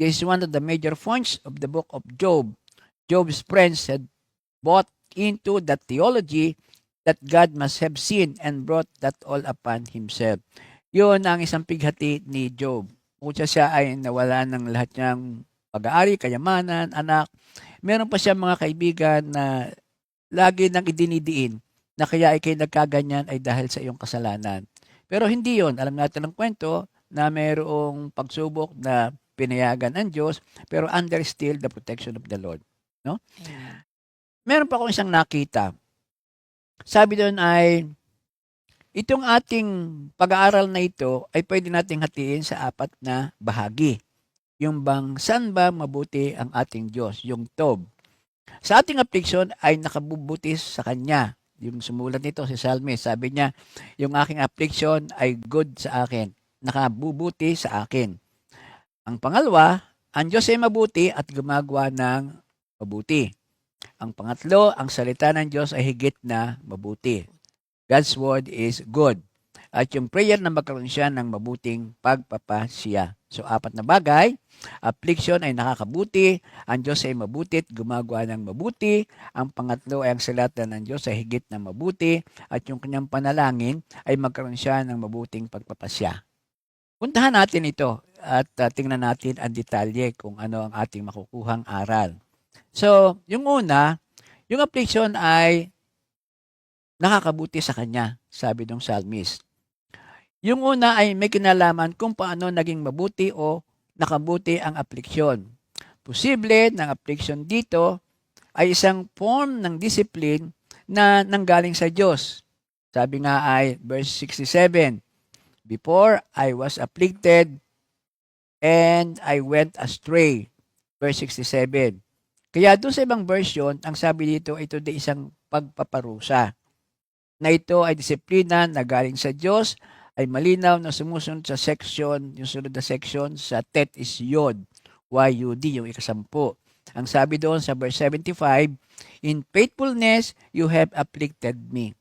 This is one of the major points of the book of Job. Job's friends had bought into that theology that God must have sinned and brought that all upon himself. Yun ang isang pighati ni Job. Bukod siya ay nawala ng lahat niyang pag-aari, kayamanan, anak. Meron pa siya mga kaibigan na lagi nang idinidiin na kaya ay kayo nagkaganyan ay dahil sa iyong kasalanan. Pero hindi yon. Alam natin ng kwento na mayroong pagsubok na pinayagan ng Diyos pero under still the protection of the Lord. No? Amen. Meron pa akong isang nakita. Sabi doon ay, itong ating pag-aaral na ito ay pwede nating hatiin sa 4 na bahagi. Yung bang saan ba mabuti ang ating Diyos, yung Tob. Sa ating affliction ay nakabubutis sa Kanya. Yung sumulat nito si Psalmist, sabi niya, yung aking affliction ay good sa akin, nakabubuti sa akin. Ang pangalawa, ang Diyos ay mabuti at gumagawa ng mabuti. Ang pangatlo, ang salita ng Diyos ay higit na mabuti. God's word is good. At yung prayer na magkaroon siya ng mabuting pagpapasya. So, 4 na bagay. Affliction ay nakakabuti. Ang Diyos ay mabuti at gumagawa ng mabuti. Ang pangatlo ay ang salita ng Diyos ay higit na mabuti. At yung kanyang panalangin ay magkaroon siya ng mabuting pagpapasya. Puntahan natin ito at tingnan natin ang detalye kung ano ang ating makukuhang aral. So, yung una, yung affliction ay nakakabuti sa kanya, sabi ng psalmist. Yung una ay may kinalaman kung paano naging mabuti o nakabuti ang affliction. Posible ng affliction dito ay isang form ng discipline na nanggaling sa Diyos. Sabi nga ay verse 67, before I was afflicted and I went astray. Verse 67. Kaya doon sa ibang version, ang sabi dito, ito ay isang pagpaparusa. Na ito ay disiplina na galing sa Diyos, ay malinaw na sumusunod sa section, yung sunod na section sa tet is yod, Y-U-D, yung ikasampu. Ang sabi doon sa verse 75, in faithfulness you have afflicted me.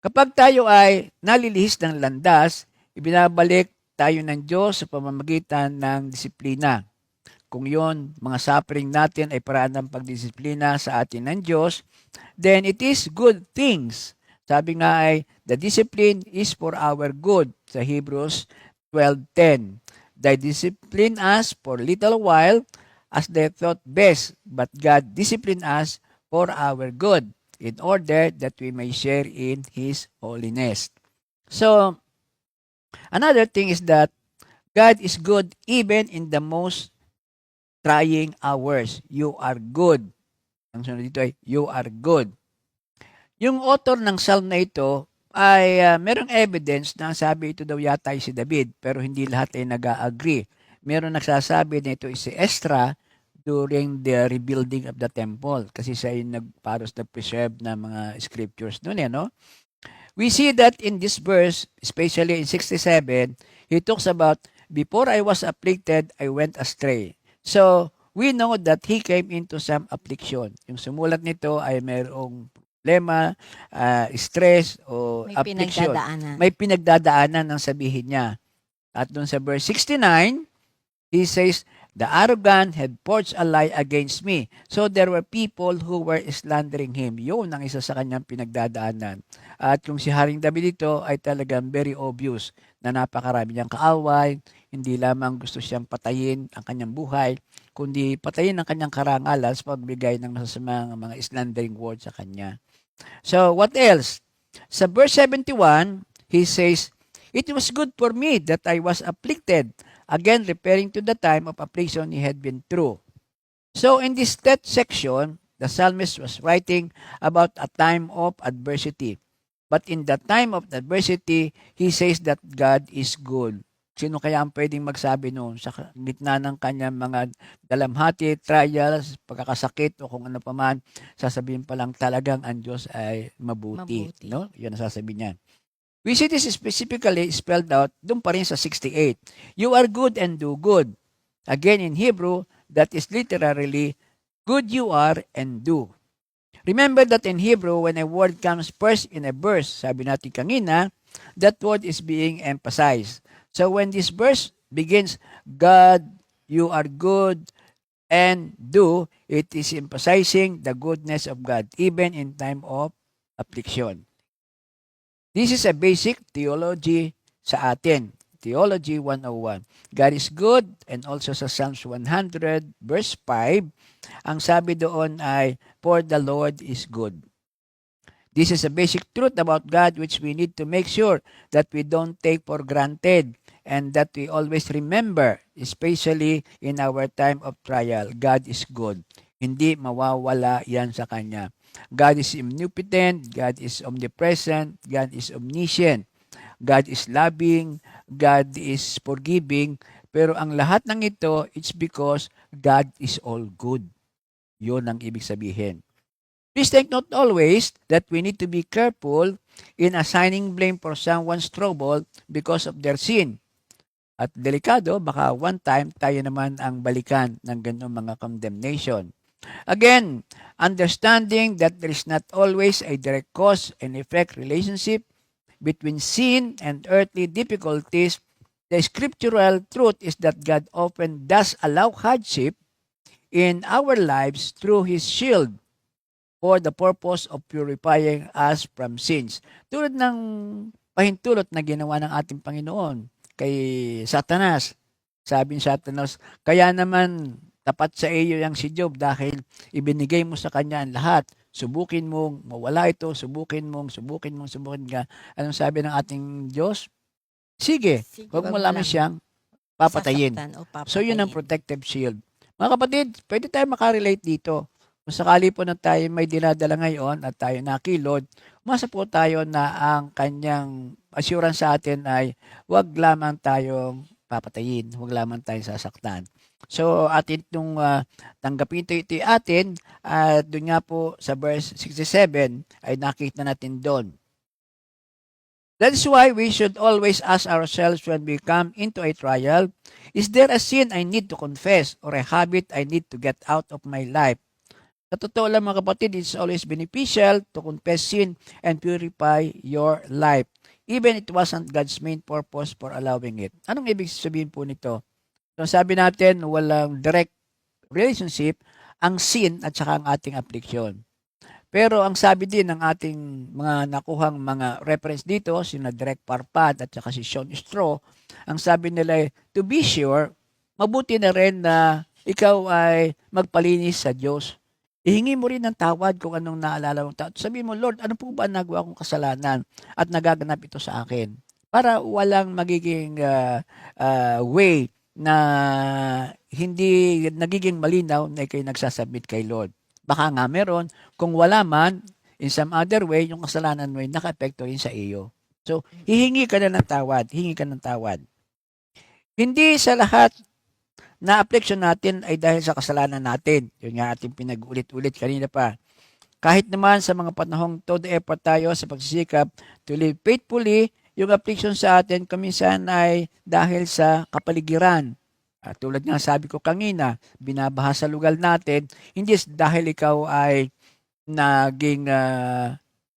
Kapag tayo ay nalilihis ng landas, ibinabalik tayo ng Diyos sa pamamagitan ng disiplina. Kung yon, mga suffering natin ay paraan ng pagdisiplina sa atin ng Diyos, then it is good things. Sabi nga ay, the discipline is for our good sa Hebrews 12:10. They discipline us for a little while as they thought best, but God disciplined us for our good in order that we may share in His holiness. So, another thing is that God is good even in the most trying hours. You are good. Ang sunod dito ay, you are good. Yung author ng psalm na ito ay merong evidence na sabi ito daw yata ay si David, pero hindi lahat ay nag-agree. Meron nagsasabi na ito ay si Ezra during the rebuilding of the temple kasi siya yung nagparos na preserve na mga scriptures noon. No? We see that in this verse, especially in 67, he talks about, before I was afflicted, I went astray. So, we know that he came into some affliction. Yung sumulat nito ay mayroong problema, stress, o May affliction. pinagdadaanan. May pinagdadaanan ng sabihin niya. At doon sa verse 69, he says, the arrogant had forged a lie against me. So there were people who were slandering him. Yun ang isa sa kanyang pinagdadaanan. At kung si Haring David ito ay talagang very obvious na napakarami niyang kaaway, hindi lamang gusto siyang patayin ang kanyang buhay, kundi patayin ang kanyang karangalan sa pagbigay ng masasamang mga slandering words sa kanya. So, what else? Sa verse 71, he says, it was good for me that I was afflicted, again referring to the time of affliction he had been through. So, in this third section, the psalmist was writing about a time of adversity. But in the time of adversity, he says that God is good. Sino kaya ang pwedeng magsabi noon sa gitna ng kanyang mga dalamhati, trials, pagkakasakit o kung ano pa man, sasabihin pa lang talagang ang Diyos ay mabuti. Mabuti. No? Yan ang sasabihin niya. We see this specifically spelled out doon pa rin sa 68. You are good and do good. Again, in Hebrew, that is literally, good you are and do. Remember that in Hebrew, when a word comes first in a verse, sabi natin kanina, that word is being emphasized. So when this verse begins, God, you are good, and do, it is emphasizing the goodness of God, even in time of affliction. This is a basic theology sa atin. Theology 101. God is good, and also sa Psalms 100 verse 5, ang sabi doon ay, for the Lord is good. This is a basic truth about God which we need to make sure that we don't take for granted and that we always remember, especially in our time of trial. God is good. Hindi mawawala yan sa Kanya. God is omnipotent, God is omnipresent, God is omniscient, God is loving, God is forgiving, pero ang lahat ng ito, it's because God is all good. Yun ang ibig sabihin. Please take note always that we need to be careful in assigning blame for someone's trouble because of their sin. At delikado, baka one time tayo naman ang balikan ng ganung mga condemnation. Again, understanding that there is not always a direct cause and effect relationship between sin and earthly difficulties, the scriptural truth is that God often does allow hardship in our lives through His shield for the purpose of purifying us from sins. Tulad ng pahintulot na ginawa ng ating Panginoon kay Satanas. Sabi ni Satanas, kaya naman tapat sa iyo yang si Job dahil ibinigay mo sa kanya ang lahat. Subukin mong mawala ito, subukin ka. Anong sabi ng ating Diyos? Sige, huwag mo lamang siyang papatayin. Sasaktan o papatayin. So yun ang protective shield. Mga kapatid, pwede tayo makarelate dito. Kung sakali po na tayo may dinadala ngayon at tayo nakilod, umasa po tayo na ang kanyang assurance sa atin ay huwag lamang tayong papatayin, huwag lamang tayong sasaktan. So atin itong tanggapin ito atin at doon nga po sa verse 67 ay nakita natin doon. That is why we should always ask ourselves when we come into a trial, is there a sin I need to confess or a habit I need to get out of my life? Sa totoo lang mga kapatid, it's always beneficial to confess sin and purify your life. Even it wasn't God's main purpose for allowing it. Anong ibig sabihin po nito? So sabi natin, walang direct relationship ang sin at saka ang ating affliction. Pero ang sabi din ng ating mga nakuhang mga reference dito, sina Direk Parpad at saka si Sean Straw, ang sabi nila ay, to be sure, mabuti na rin na ikaw ay magpalinis sa Diyos. Ihingi mo rin ng tawad kung anong naalala mong tao. Sabihin mo, Lord, ano po ba nagawa kong kasalanan at nagaganap ito sa akin? Para walang magiging way na hindi nagiging malinaw na ikay nagsasubmit kay Lord. Baka nga meron, kung wala man, in some other way, yung kasalanan mo ay naka-epekto rin sa iyo. So, hihingi ka ng tawad. Hindi sa lahat na affliction natin ay dahil sa kasalanan natin. Yun nga ating pinag-ulit-ulit kanina pa. Kahit naman sa mga panahong todo effort tayo sa pagsisikap to live faithfully, yung affliction sa atin kuminsan ay dahil sa kapaligiran. At tulad nga sabi ko kanina, binabaha sa lugar natin, hindi dahil ikaw ay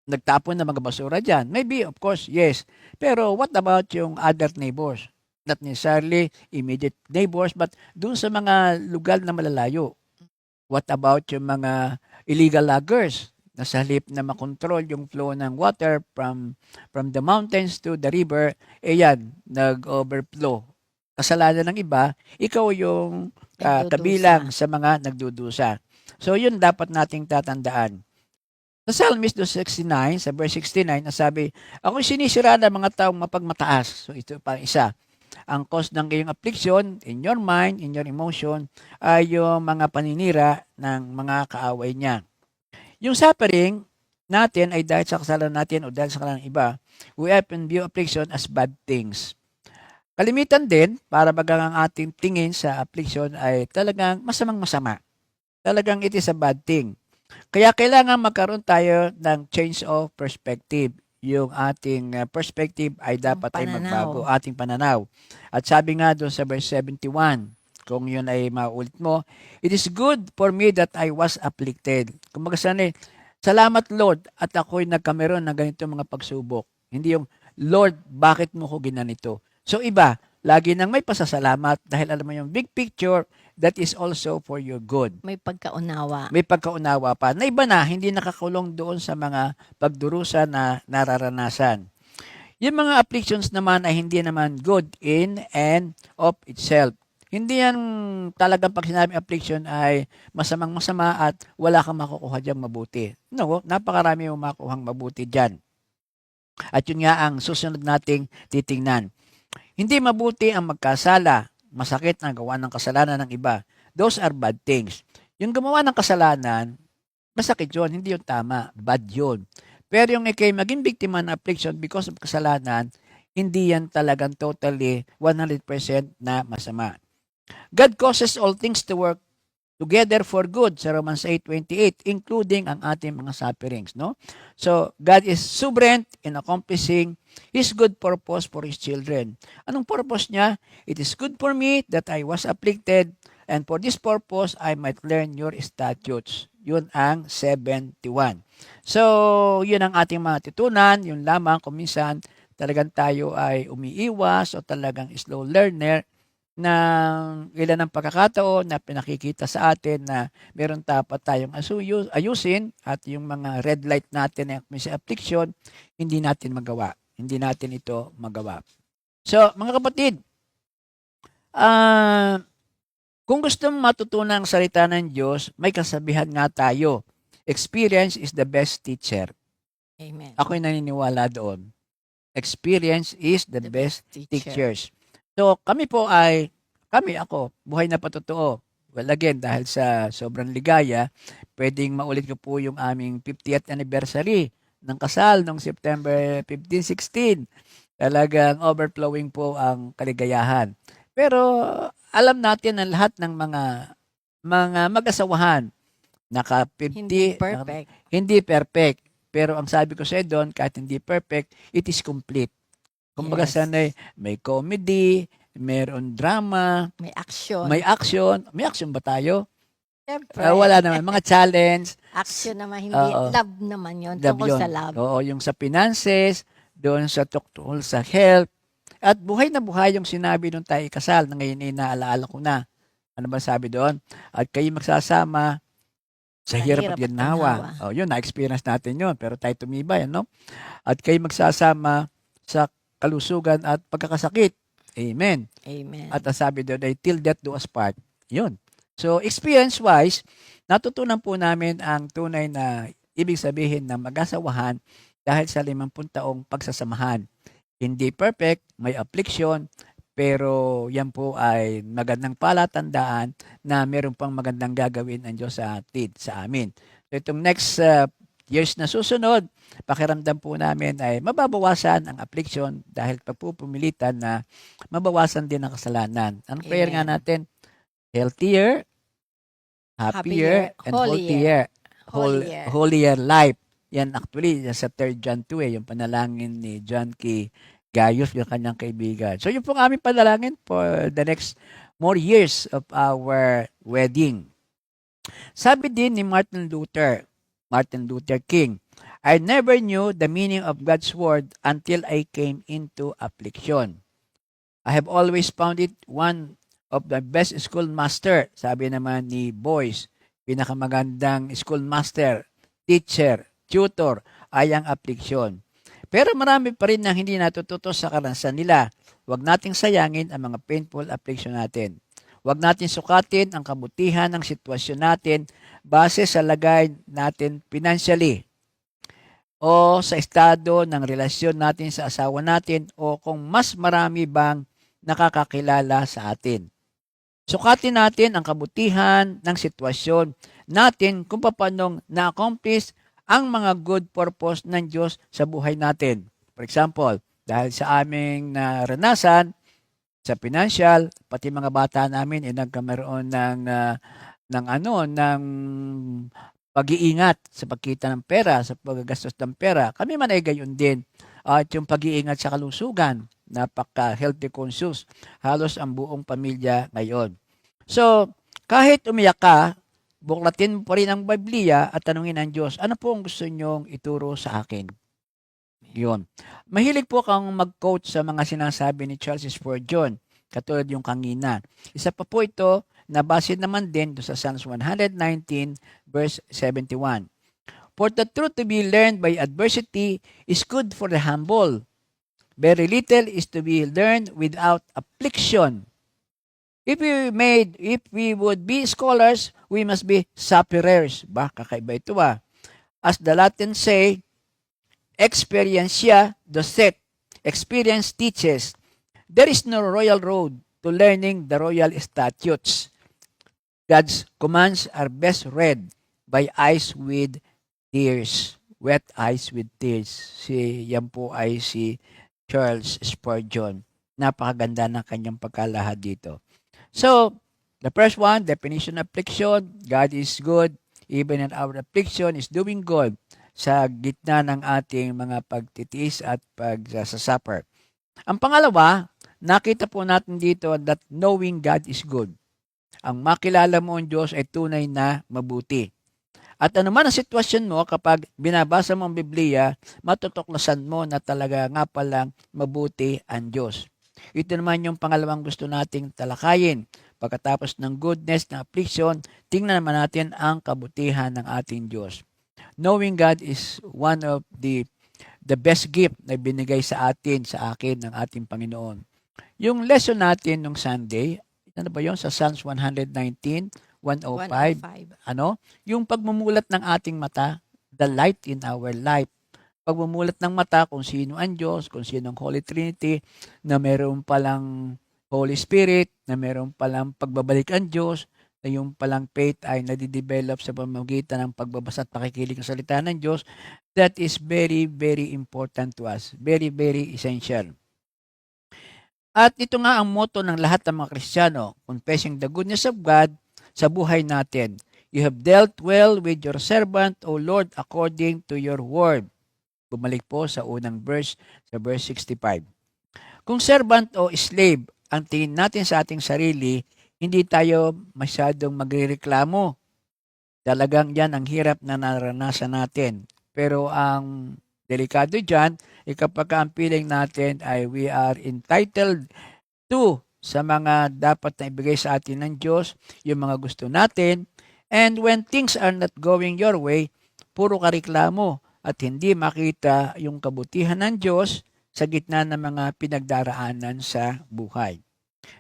nagtapon ng mga basura dyan. Maybe, of course, yes. Pero what about yung other neighbors? Not necessarily immediate neighbors, but dun sa mga lugar na malalayo. What about yung mga illegal loggers na sa halip na makontrol yung flow ng water from the mountains to the river, yan, nag-overflow. Kasalanan ng iba, ikaw yung kabilang sa mga nagdudusa. So yun dapat nating tatandaan. Sa Psalmist 269, sa verse 69, nasabi, ako'y sinisira ng mga taong mapagmataas. So ito pa isa. Ang cause ng iyong affliction, in your mind, in your emotion, ay yung mga paninira ng mga kaaway niya. Yung suffering natin ay dahil sa kasalanan natin o dahil sa kasalanan ng iba, we often view affliction as bad things. Kalimitan din, para bagang ang ating tingin sa affliction ay talagang masamang-masama. Talagang it is a bad thing. Kaya kailangan magkaroon tayo ng change of perspective. Yung ating perspective ay dapat ay magbago, ating pananaw. At sabi nga doon sa verse 71, kung yun ay maulit mo, it is good for me that I was afflicted. Kumbaga sana, salamat Lord at ako'y nagkameron ng ganito mga pagsubok. Hindi yung, Lord, bakit mo ko ginanito? So iba, lagi nang may pasasalamat dahil alam mo yung big picture, that is also for your good. May pagkaunawa. May pagkaunawa pa. Na iba na, hindi nakakulong doon sa mga pagdurusa na nararanasan. Yung mga afflictions naman ay hindi naman good in and of itself. Hindi yan talagang pag sinabing affliction ay masamang masama at wala kang makukuha dyan mabuti. No, napakarami yung makukuhang mabuti dyan. At yun nga ang susunod nating titingnan. Hindi mabuti ang magkasala. Masakit ang gawa ng kasalanan ng iba. Those are bad things. Yung gumawa ng kasalanan, masakit yun, hindi yun tama. Bad yun. Pero yung ikay maging biktima ng affliction because of kasalanan, hindi yan talagang totally 100% na masama. God causes all things to work together for good sa Romans 8:28, including ang ating mga sufferings, no? So, God is sovereign in accomplishing His good purpose for His children. Anong purpose niya? It is good for me that I was afflicted, and for this purpose, I might learn your statutes. Yun ang 71. So, yun ang ating mga titunan. Yun lamang kung minsan talagang tayo ay umiiwas o talagang slow learner na ilan ng pagkakataon na pinakikita sa atin na meron dapat tayong ayusin at yung mga red light natin na may affliction, hindi natin magawa. Hindi natin ito magawa. So, mga kapatid, kung gusto mong matutunan ang salita ng Diyos, may kasabihan nga tayo. Experience is the best teacher. Amen. Ako'y naniniwala doon. Experience is the best teachers. So, ako, buhay na patotoo. Well, again, dahil sa sobrang ligaya, pwedeng maulit ko po yung aming 50th anniversary ng kasal noong September 15, 16. Talagang overflowing po ang kaligayahan. Pero, alam natin na lahat ng mga mag-asawahan, Hindi perfect. hindi perfect. Pero ang sabi ko sa doon, kahit hindi perfect, it is complete. Kumbaga Yes. sanay, may comedy, meron drama, May action. may action. May action ba tayo? Siyempre. Wala naman. Mga challenge. Action naman, hindi. Oo. Love naman yun. Love Tungkol yun. sa love. Oo, yung sa finances, doon sa tungkol sa health. At buhay na buhay yung sinabi nung tayo ikasal na ngayon ay naalaala ko na. Ano ba sabi doon? At kayo magsasama sa hirap at ginhawa. Oh, yun, na-experience natin yun. Pero tayo tumibay, ano? At kayo magsasama sa kalusugan at pagkakasakit. Amen. Amen. At ang sabi doon ay till death do us part. Yun. So, experience-wise, natutunan po namin ang tunay na ibig sabihin ng mag-asawahan dahil sa 50 taong pagsasamahan. Hindi perfect, may affliction, pero yan po ay magandang palatandaan na meron pang magandang gagawin ang Diyos sa atin, sa amin. So, itong next years na susunod, pakiramdam po namin ay mababawasan ang affliction dahil pagpupumilitan na mabawasan din ang kasalanan. Ang prayer nga Amen. natin, healthier, happier, and holier. healthier. Holier. Holier life. Yan actually, yan sa 3 John 2 yung panalangin ni John kay Gaius, yung kanyang kaibigan. So yun pong aming panalangin for the next more years of our wedding. Sabi din ni Martin Luther King, I never knew the meaning of God's word until I came into affliction. I have always found it one of the best schoolmaster, sabi naman ni Boyce, pinakamagandang schoolmaster, teacher, tutor, ay ang affliction. Pero marami pa rin ang hindi natututo sa karanasan nila. Huwag nating sayangin ang mga painful affliction natin. Huwag natin sukatin ang kabutihan ng sitwasyon natin base sa lagay natin financially o sa estado ng relasyon natin sa asawa natin o kung mas marami bang nakakakilala sa atin. Sukatin natin ang kabutihan ng sitwasyon natin kung paano na-accomplish ang mga good purpose ng Diyos sa buhay natin. For example, dahil sa aming naranasan sa financial, pati mga bata namin ay nagkameroon ng pag-iingat sa pagkita ng pera, sa paggastos ng pera. Kami man ay gayon din. At yung pag-iingat sa kalusugan, napaka-healthy conscious, halos ang buong pamilya ngayon. So, kahit umiyak ka, buklatin mo pa rin ang Biblia at tanungin ang Diyos, ano po ang gusto nyong ituro sa akin? Yun. Mahilig po kang mag-quote sa mga sinasabi ni Charles Spurgeon, katulad yung kanina. Isa pa po ito, nabase naman din sa Psalms 119, verse 71. For the truth to be learned by adversity is good for the humble, Very little is to be learned without affliction. If we would be scholars, we must be sufferers. Kakaiba ito As the Latin say, experientia docet. Experience teaches. There is no royal road to learning the royal statutes. God's commands are best read by eyes with tears. Wet eyes with tears. Yan po ay si Charles Spurgeon. Napakaganda ng kanyang pagkalahad dito. So, the first one, definition of affliction, God is good, even in our affliction is doing good sa gitna ng ating mga pagtitiis at pagsasuffer. Ang pangalawa, nakita po natin dito that knowing God is good. Ang makilala mo ang Diyos ay tunay na mabuti. At anuman ang sitwasyon mo, kapag binabasa mo ang Biblia, matutuklasan mo na talaga nga palang mabuti ang Diyos. Ito naman yung pangalawang gusto nating talakayin. Pagkatapos ng goodness, ng affliction, tingnan naman natin ang kabutihan ng ating Diyos. Knowing God is one of the best gift na binigay sa atin, sa akin, ng ating Panginoon. Yung lesson natin nung Sunday, ano ba yun? Sa Psalms 119, 105. Yung pagmumulat ng ating mata, the light in our life. Pagmumulat ng mata kung sino ang Diyos, kung sino ang Holy Trinity, na meron palang Holy Spirit, na meron palang pagbabalik ang Diyos, na yung palang faith ay nadidevelop sa pamamagitan ng pagbabasa at pakikinig ng salita ng Diyos, that is very, very important to us. Very, very essential. At ito nga ang motto ng lahat ng mga Kristiyano, confessing the goodness of God sa buhay natin. You have dealt well with your servant, O Lord, according to your word. Bumalik po sa unang verse, sa verse 65. Kung servant o slave, ang tingin natin sa ating sarili, hindi tayo masyadong magrereklamo. Talagang yan ang hirap na naranasan natin. Pero ang delikado dyan, kapag ang feeling natin ay we are entitled to sa mga dapat na ibigay sa atin ng Diyos, yung mga gusto natin, and when things are not going your way, puro ka reklamo at hindi makita yung kabutihan ng Diyos sa gitna ng mga pinagdaraanan sa buhay.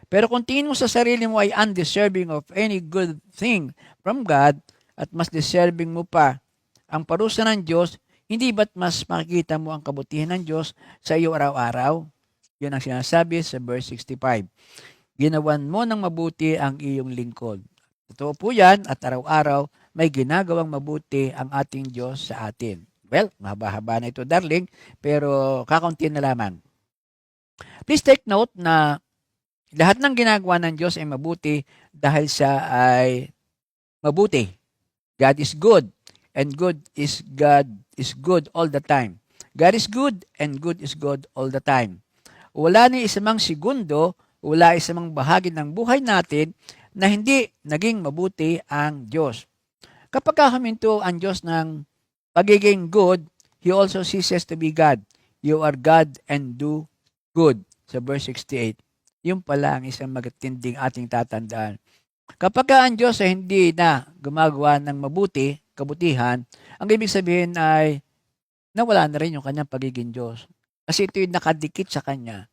Pero kung tingin mo sa sarili mo ay undeserving of any good thing from God at mas deserving mo pa ang parusa ng Diyos, hindi ba't mas makikita mo ang kabutihan ng Diyos sa iyo araw-araw? Yun ang sinasabi sa verse 65. Ginawan mo ng mabuti ang iyong lingkod. Totoo po yan at araw-araw may ginagawang mabuti ang ating Diyos sa atin. Well, mahaba-haba na ito, darling, pero kakaunti na lamang. Please take note na lahat ng ginagawa ng Diyos ay mabuti dahil siya ay mabuti. God is good, and God is good all the time. God is good, and good is good all the time. Wala ni isamang segundo, wala isamang bahagi ng buhay natin na hindi naging mabuti ang Diyos. Kapag huminto ang Diyos ng pagiging good, He also ceases to be God. You are God and do good. Sa verse 68. Yung pala ang isang magatinding ating tatandaan. Kapag ang Diyos ay hindi na gumagawa ng mabuti, kabutihan, ang ibig sabihin ay nawala na rin yung kanyang pagiging Diyos. Kasi ito yung nakadikit sa kanya.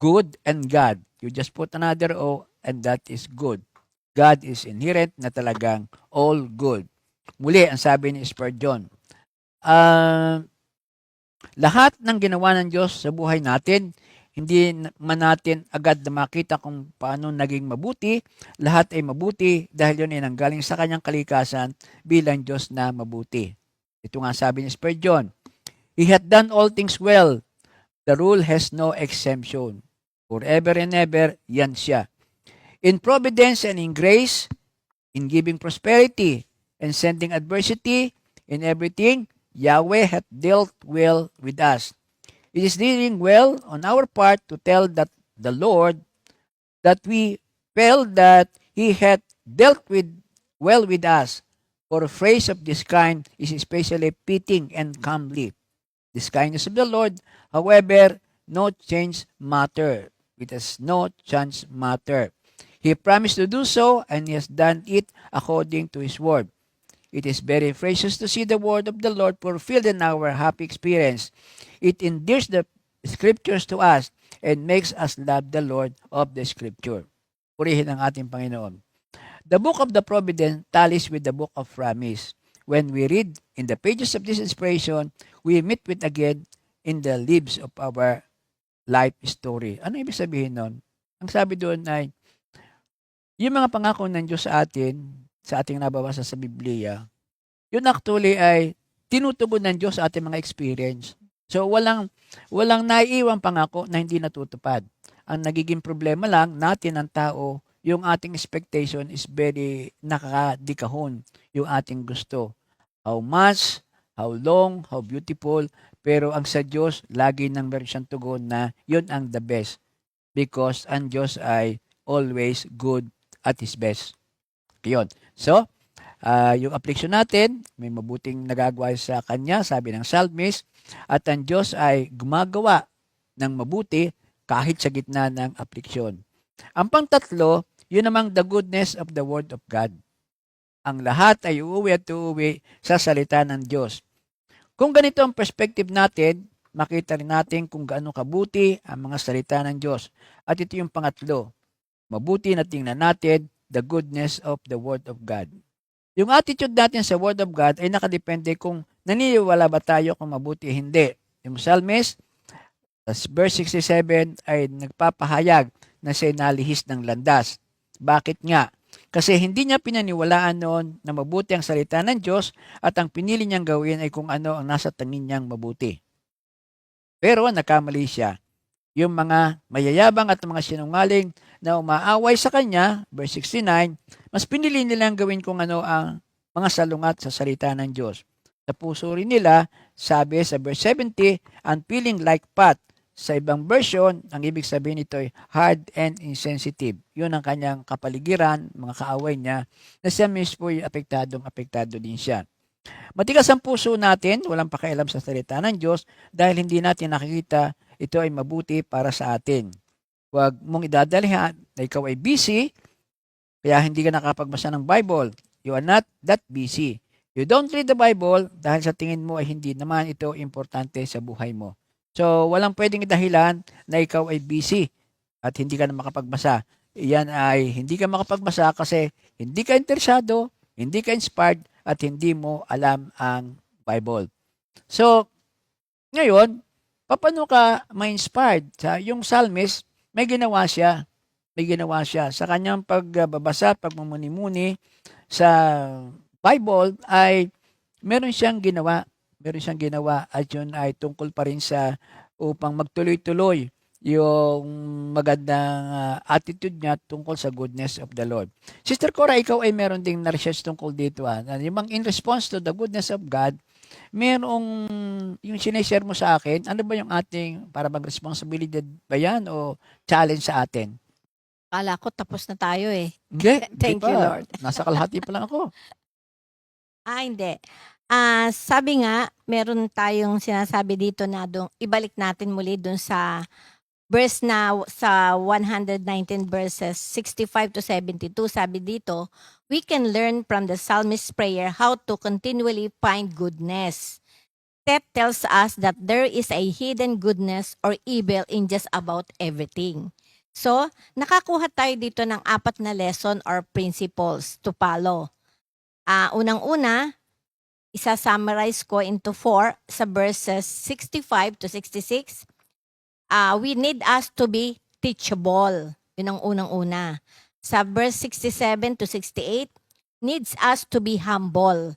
Good and God. You just put another O and that is good. God is inherent na talagang all good. Muli, ang sabi ni Spurgeon, lahat ng ginawa ng Diyos sa buhay natin, hindi man natin agad na makita kung paano naging mabuti. Lahat ay mabuti dahil yun ay nanggaling sa kanyang kalikasan bilang Diyos na mabuti. Ito nga sabi ni Spurgeon, He hath done all things well. The rule has no exemption. Forever and ever, yan siya. In providence and in grace, in giving prosperity and sending adversity, in everything, Yahweh hath dealt well with us. It is dealing well on our part to tell that the Lord that we felt that He hath dealt well with us. For a phrase of this kind is especially fitting and comely. This kindness of the Lord, however, no change matter. It has no chance matter. He promised to do so, and He has done it according to His word. It is very precious to see the word of the Lord fulfilled in our happy experience. It endears the scriptures to us and makes us love the Lord of the scripture. Purihin ang ating Panginoon. The book of the Providence tallies with the book of promise. When we read in the pages of this inspiration, we meet with again in the leaves of our life story. Ano ibig sabihin nun? Ang sabi doon ay, yung mga pangako ng Diyos sa atin, sa ating nababasa sa Biblia, yun actually ay tinutugon ng Diyos sa ating mga experience. So walang naiiwang pangako na hindi natutupad. Ang nagiging problema lang natin ang tao, yung ating expectation is very nakakadikahon yung ating gusto. How much, how long, how beautiful, pero ang sa Diyos, lagi nang meron siyang tugon na yun ang the best. Because ang Diyos ay always good at His best. Yun. So, yung affliction natin, may mabuting nagagawa sa Kanya, sabi ng psalmist, at ang Diyos ay gumagawa ng mabuti kahit sa gitna ng affliction. Ang pangtatlo, yun namang the goodness of the Word of God. Ang lahat ay uuwi at uuwi sa salita ng Diyos. Kung ganito ang perspective natin, makita rin natin kung gaano kabuti ang mga salita ng Diyos. At ito yung pangatlo, mabuti na tingnan natin the goodness of the Word of God. Yung attitude natin sa Word of God ay nakadepende kung naniniwala ba tayo kung mabuti hindi. Yung psalmist, verse 67 ay nagpapahayag na siya nalihis ng landas. Bakit nga? Kasi hindi niya pinaniwalaan noon na mabuti ang salita ng Diyos at ang pinili niyang gawin ay kung ano ang nasa tingin niyang mabuti. Pero nakamali siya. Yung mga mayayabang at mga sinungaling na umaaway sa kanya, verse 69, mas pinili nilang gawin kung ano ang mga salungat sa salita ng Diyos. Sa puso rin nila, sabi sa verse 70, and feeling like pot. Sa ibang version, ang ibig sabihin nito ay hard and insensitive. Yun ang kanyang kapaligiran, mga kaaway niya, na siya mismo ay apektado din siya. Matigas ang puso natin, walang pakialam sa salita ng Diyos dahil hindi natin nakikita ito ay mabuti para sa atin. Huwag mong idadalihan na ikaw ay busy, kaya hindi ka nakapagbasa ng Bible. You are not that busy. You don't read the Bible dahil sa tingin mo ay hindi naman ito importante sa buhay mo. So, walang pwedeng dahilan na ikaw ay busy at hindi ka na makapagbasa. Iyan ay hindi ka makapagbasa kasi hindi ka interesado, hindi ka inspired, at hindi mo alam ang Bible. So, ngayon, paano ka ma-inspired? Yung psalmist, may ginawa siya. Sa kanyang pagbabasa, pagmumuni-muni sa Bible ay meron siyang ginawa at yun ay tungkol pa rin sa upang magtuloy-tuloy yung magandang attitude niya tungkol sa goodness of the Lord. Sister Cora, ikaw ay meron ding na-research tungkol dito. Yung in response to the goodness of God, merong yung sinishare mo sa akin, ano ba yung ating para responsibility ba yan o challenge sa atin? Kala ko tapos na tayo eh. Hindi, Thank di you, pa. Lord. Nasa kalahati pa lang ako. Hindi. Sabi nga, meron tayong sinasabi dito na ibalik natin muli dun sa verse na sa 119 verses 65 to 72. Sabi dito, we can learn from the psalmist's prayer how to continually find goodness. That tells us that there is a hidden goodness or evil in just about everything. So, nakakuha tayo dito ng 4 na lesson or principles to follow. Unang-una, isa-summarize ko into 4 sa verses 65 to 66. We need us to be teachable. Yun ang unang-una. Sa verse 67 to 68, needs us to be humble.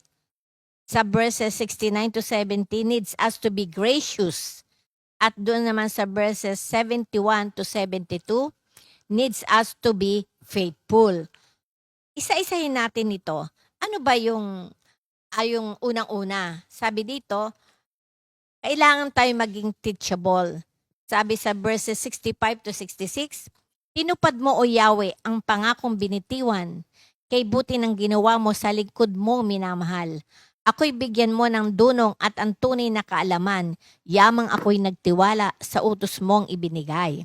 Sa verses 69 to 70, needs us to be gracious. At doon naman sa verses 71 to 72, needs us to be faithful. Isa-isahin natin ito. Ano ba yung unang-una? Sabi dito, kailangan tayo maging teachable. Sabi sa verses 65 to 66, tinupad mo o Yahweh ang pangakong binitiwan, kay buti ng ginawa mo sa likod mo minamahal. Ako'y bigyan mo ng dunong at ang tunay na kaalaman, yamang ako'y nagtiwala sa utos mong ibinigay.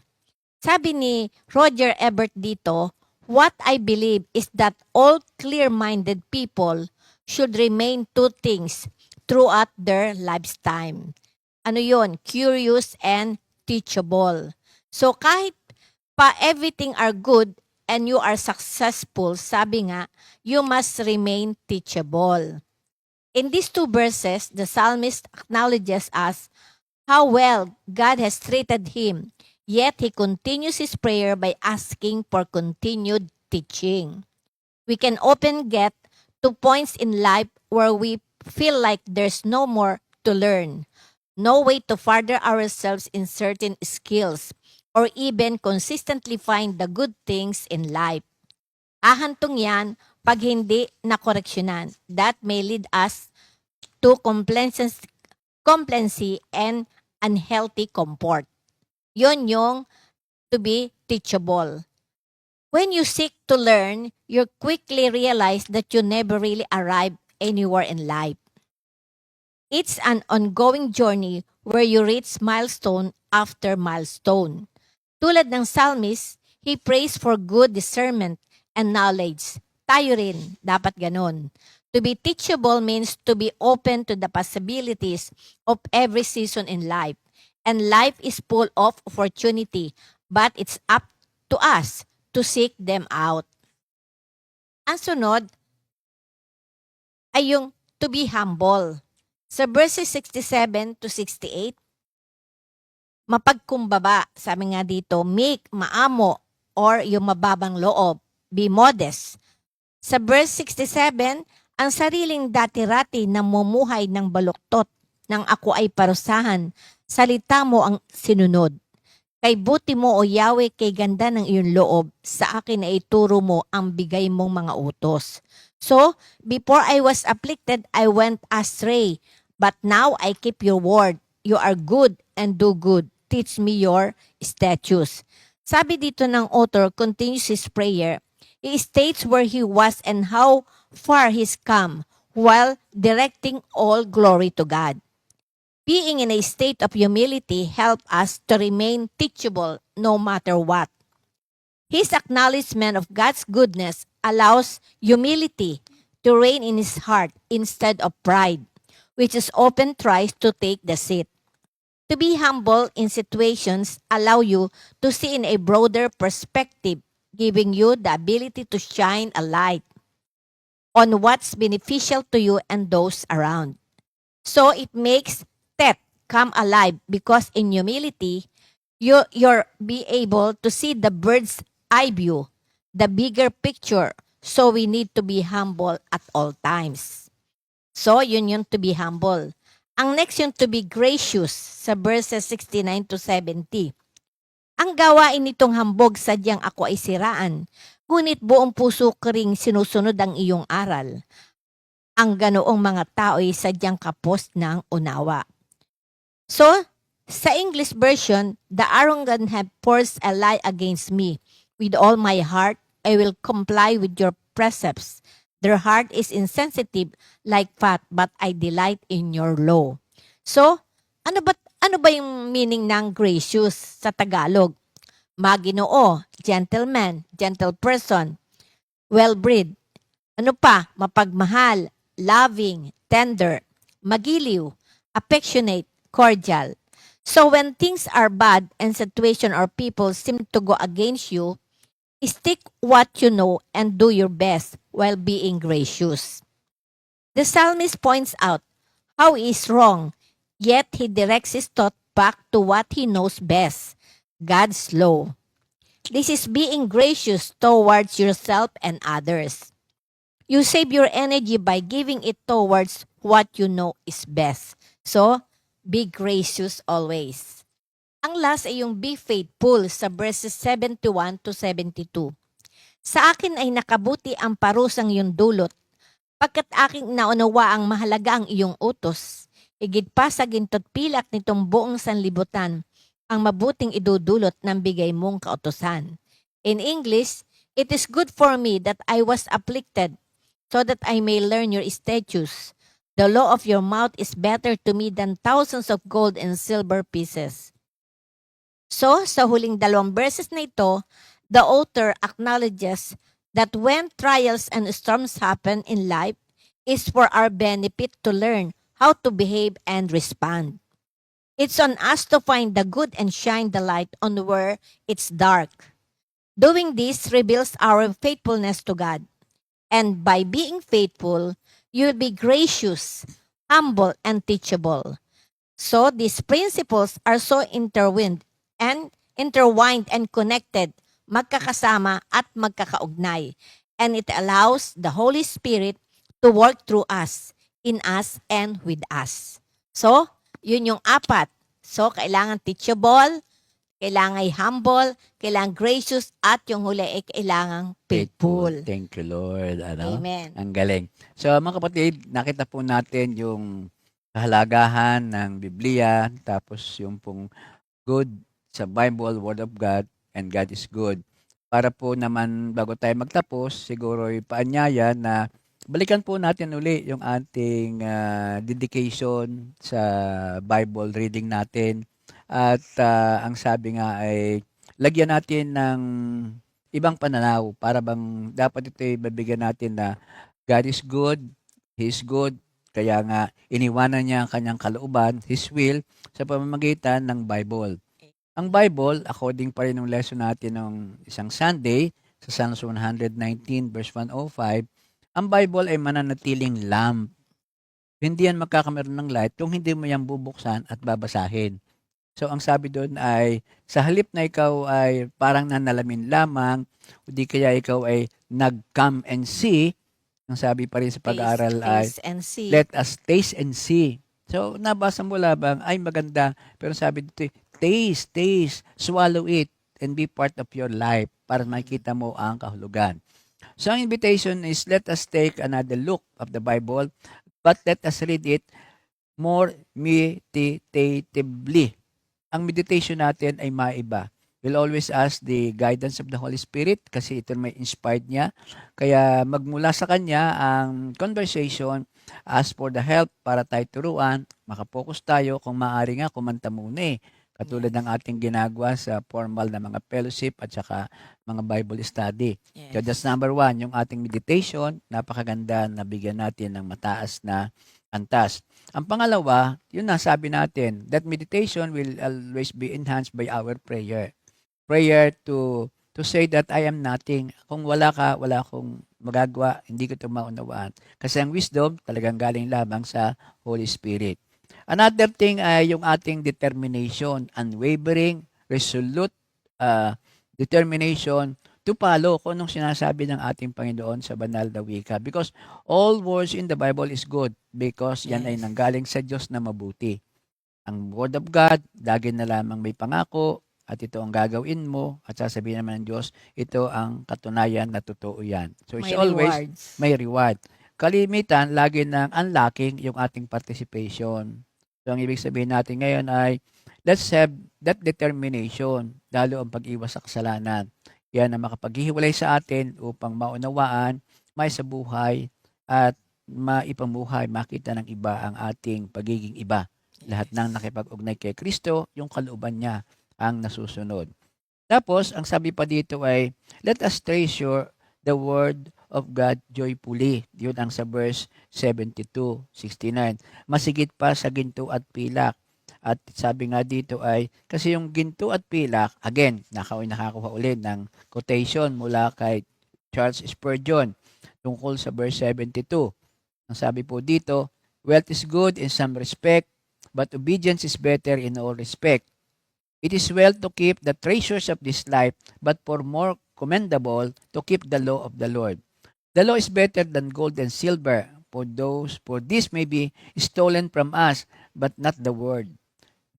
Sabi ni Roger Ebert dito, what I believe is that all clear-minded people should remain 2 things throughout their lifetime. Ano yon? Curious and teachable. So kahit pa everything are good and you are successful, sabi nga, you must remain teachable. In these two verses, the psalmist acknowledges us how well God has treated him, yet he continues his prayer by asking for continued teaching. We can often get to points in life where we feel like there's no more to learn, no way to further ourselves in certain skills, or even consistently find the good things in life. Ahantong yan pag hindi nakoreksyonan. That may lead us to complacency and unhealthy comfort. Yun yung to be teachable. When you seek to learn, you quickly realize that you never really arrive anywhere in life. It's an ongoing journey where you reach milestone after milestone. Tulad ng psalmist, he prays for good discernment and knowledge. Tayo rin, dapat ganon. To be teachable means to be open to the possibilities of every season in life. And life is full of opportunity, but it's up to us to seek them out. Ang sunod ay yung to be humble. Sa verses 67 to 68, mapagkumbaba, sabi nga dito, meek, maamo, or yung mababang loob, be modest. Sa verse 67, ang sariling dati-rati na mumuhay ng baluktot nang ako ay parusahan, salita mo ang sinunod. Kay buti mo o Yahweh, kay ganda ng iyong loob, sa akin ay ituro mo ang bigay mong mga utos. So, before I was afflicted, I went astray. But now I keep your word. You are good and do good. Teach me your statutes. Sabi dito ng author, continues his prayer. He states where he was and how far he's come while directing all glory to God. Being in a state of humility help us to remain teachable no matter what. His acknowledgement of God's goodness allows humility to reign in his heart instead of pride, which is often tries to take the seat. To be humble in situations allow you to see in a broader perspective, giving you the ability to shine a light on what's beneficial to you and those around. So it makes that come alive because in humility, you're be able to see the bird's eye view, the bigger picture. So we need to be humble at all times. So yun yung to be humble. Ang next yung to be gracious sa verses 69 to 70. Ang gawain nitong hambog sadyang ako ay siraan, ngunit buong puso ko ring sinusunod ang iyong aral. Ang ganoong mga tao ay sadyang kapos ng unawa. So, sa English version, the arrogant have forced a lie against me. With all my heart, I will comply with your precepts. Their heart is insensitive like fat, but I delight in your law. So, ano ba yung meaning ng gracious sa Tagalog? Maginoo, gentleman, gentle person, well-bred. Ano pa? Mapagmahal, loving, tender, magiliw, affectionate, cordial. So when things are bad and situation or people seem to go against you, stick what you know and do your best while being gracious. The psalmist points out how he is wrong, yet he directs his thought back to what he knows best, God's law. This is being gracious towards yourself and others. You save your energy by giving it towards what you know is best. So, be gracious always. Ang last ay yung be faithful sa verses 71 to 72. Sa akin ay nakabuti ang parusang iyong dulot, pagkat aking naunawa ang mahalaga ang iyong utos. Higit pa sa gintot pilak nitong buong sanlibutan, ang mabuting idudulot ng bigay mong kautusan. In English, it is good for me that I was afflicted, so that I may learn your statutes. The law of your mouth is better to me than thousands of gold and silver pieces. So, sa huling dalawang verses na ito, the author acknowledges that when trials and storms happen in life, is for our benefit to learn how to behave and respond. It's on us to find the good and shine the light on where it's dark. Doing this reveals our faithfulness to God. And by being faithful, you'll be gracious, humble, and teachable. So these principles are so intertwined and connected, magkakasama at magkakaugnay. And it allows the Holy Spirit to work through us, in us, and with us. So, yun yung apat. So, kailangan teachable, kailangan humble, kailangan gracious, at yung huli ay kailangan faithful. Thank you, Lord. Ano? Amen. Ang galing. So, mga kapatid, nakita po natin yung kahalagahan ng Biblia, tapos yung pong good sa Bible, Word of God, and God is good. Para po naman, bago tayo magtapos, siguro ipaanyaya na balikan po natin uli yung ating dedication sa Bible reading natin. At ang sabi nga ay, lagyan natin ng ibang pananaw para bang dapat ito ibabigyan natin na God is good, He is good, kaya nga iniwanan niya ang kanyang kalooban, His will, sa pamamagitan ng Bible. Ang Bible, according pa rin ng lesson natin ng isang Sunday, sa Psalms 119 verse 105, ang Bible ay mananatiling lamp. Hindi yan magkakameron ng light kung hindi mo yan bubuksan at babasahin. So, ang sabi doon ay, sa halip na ikaw ay parang nanalamin lamang, o di kaya ikaw ay nag-come and see, ang sabi pa rin sa pag-aaral ay, Taste and see. let us taste and see. So, nabasa mo labang, ay maganda. Pero sabi dito, taste, swallow it, and be part of your life para makita mo ang kahulugan. So, ang invitation is, let us take another look of the Bible, but let us read it more meditatively. Ang meditation natin ay maiba. We'll always ask the guidance of the Holy Spirit kasi ito may inspired niya. Kaya magmula sa Kanya ang conversation, ask for the help para tayo turuan, makapokus tayo kung maaari nga kumanta muna katulad ng ating ginagawa sa formal na mga fellowship at saka mga Bible study. Yes. So that's number 1, yung ating meditation, napakaganda na bigyan natin ng mataas na antas. Ang pangalawa, yun na sabi natin, that meditation will always be enhanced by our prayer. Prayer to say that I am nothing. Kung wala ka, wala akong magagawa, hindi ko ito maunawaan. Kasi ang wisdom talagang galing lamang sa Holy Spirit. Another thing ay yung ating determination, unwavering, resolute determination to follow kung anong sinasabi ng ating Panginoon sa banal na wika. Because all words in the Bible is good because yan ay nanggaling sa Diyos na mabuti. Ang Word of God, lagi na lamang may pangako at ito ang gagawin mo at sasabihin naman ng Diyos, ito ang katunayan na totoo yan. So it's May always rewards. may reward. Kalimitan, lagi nang unlocking yung ating participation. So ang ibig sabihin natin ngayon ay, let's have that determination, lalo ang pag-iwas sa kasalanan. Yan ang makapaghihiwalay sa atin upang maunawaan, may sa buhay, at maipamuhay, makita ng iba ang ating pagiging iba. Lahat ng nakipag-ugnay kay Kristo, yung kalooban niya ang nasusunod. Tapos, ang sabi pa dito ay, let us treasure the word of God joyfully. Yun ang sa verse 72-69. Masigit pa sa ginto at pilak. At sabi nga dito ay, kasi yung ginto at pilak, again, nakakuha ulit ng quotation mula kay Charles Spurgeon tungkol sa verse 72. Ang sabi po dito, wealth is good in some respect, but obedience is better in all respect. It is well to keep the treasures of this life, but for more commendable to keep the law of the Lord. The law is better than gold and silver, for this may be stolen from us, but not the word.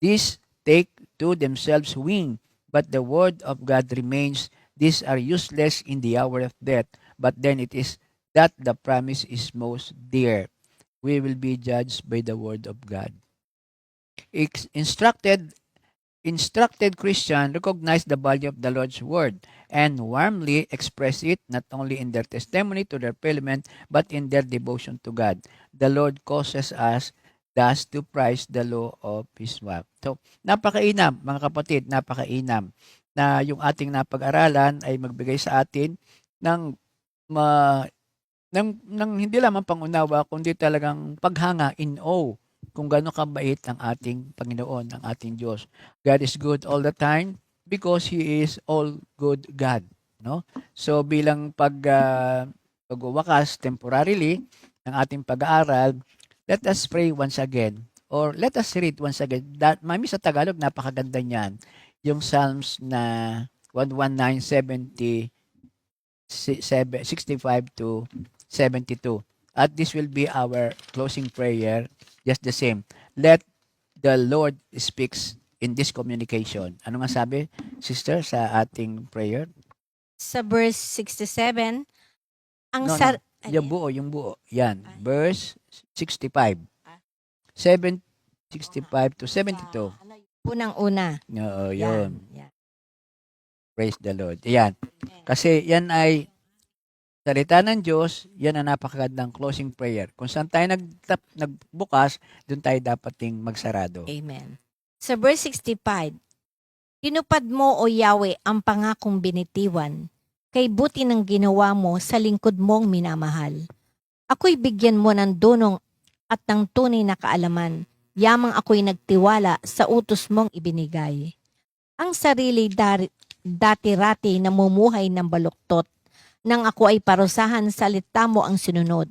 These take to themselves wing, but the word of God remains. These are useless in the hour of death, but then it is that the promise is most dear. We will be judged by the word of God. Instructed Christian recognize the value of the Lord's word and warmly express it not only in their testimony to their parliament but in their devotion to God. The Lord causes us thus to prize the law of His word. So, napakainam, mga kapatid, napakainam na yung ating napag-aralan ay magbigay sa atin ng hindi lamang pangunawa kundi talagang paghanga in awe kung gaano kabait ang ating Panginoon, ang ating Diyos. God is good all the time because He is all good God. No? So bilang pagwawakas temporarily ng ating pag-aaral, let us pray once again or let us read once again. Mami sa Tagalog, napakaganda niyan. Yung Psalms na 119, 65 to 72. At this will be our closing prayer. Just the same. Let the Lord speaks in this communication. Ano nga sabi, sister, sa ating prayer? Sa verse 67, ang No, sar... no. Yung buo. Yan. Verse 65. 65 to 72. Unang-una. Oo, yun. Yan. Praise the Lord. Yan. Kasi yan ay salita ng Diyos, yan ang napakagandang closing prayer. Kung saan tayo nagbukas, doon tayo dapat magsarado. Amen. Sa verse 65, tinupad mo o Yahweh ang pangakong binitiwan, kay buti ng ginawa mo sa lingkod mong minamahal. Ako'y bigyan mo ng dunong at ng tunay na kaalaman, yamang ako'y nagtiwala sa utos mong ibinigay. Ang sarili dati-rati namumuhay ng baluktot, nang ako ay parusahan, salita mo ang sinunod.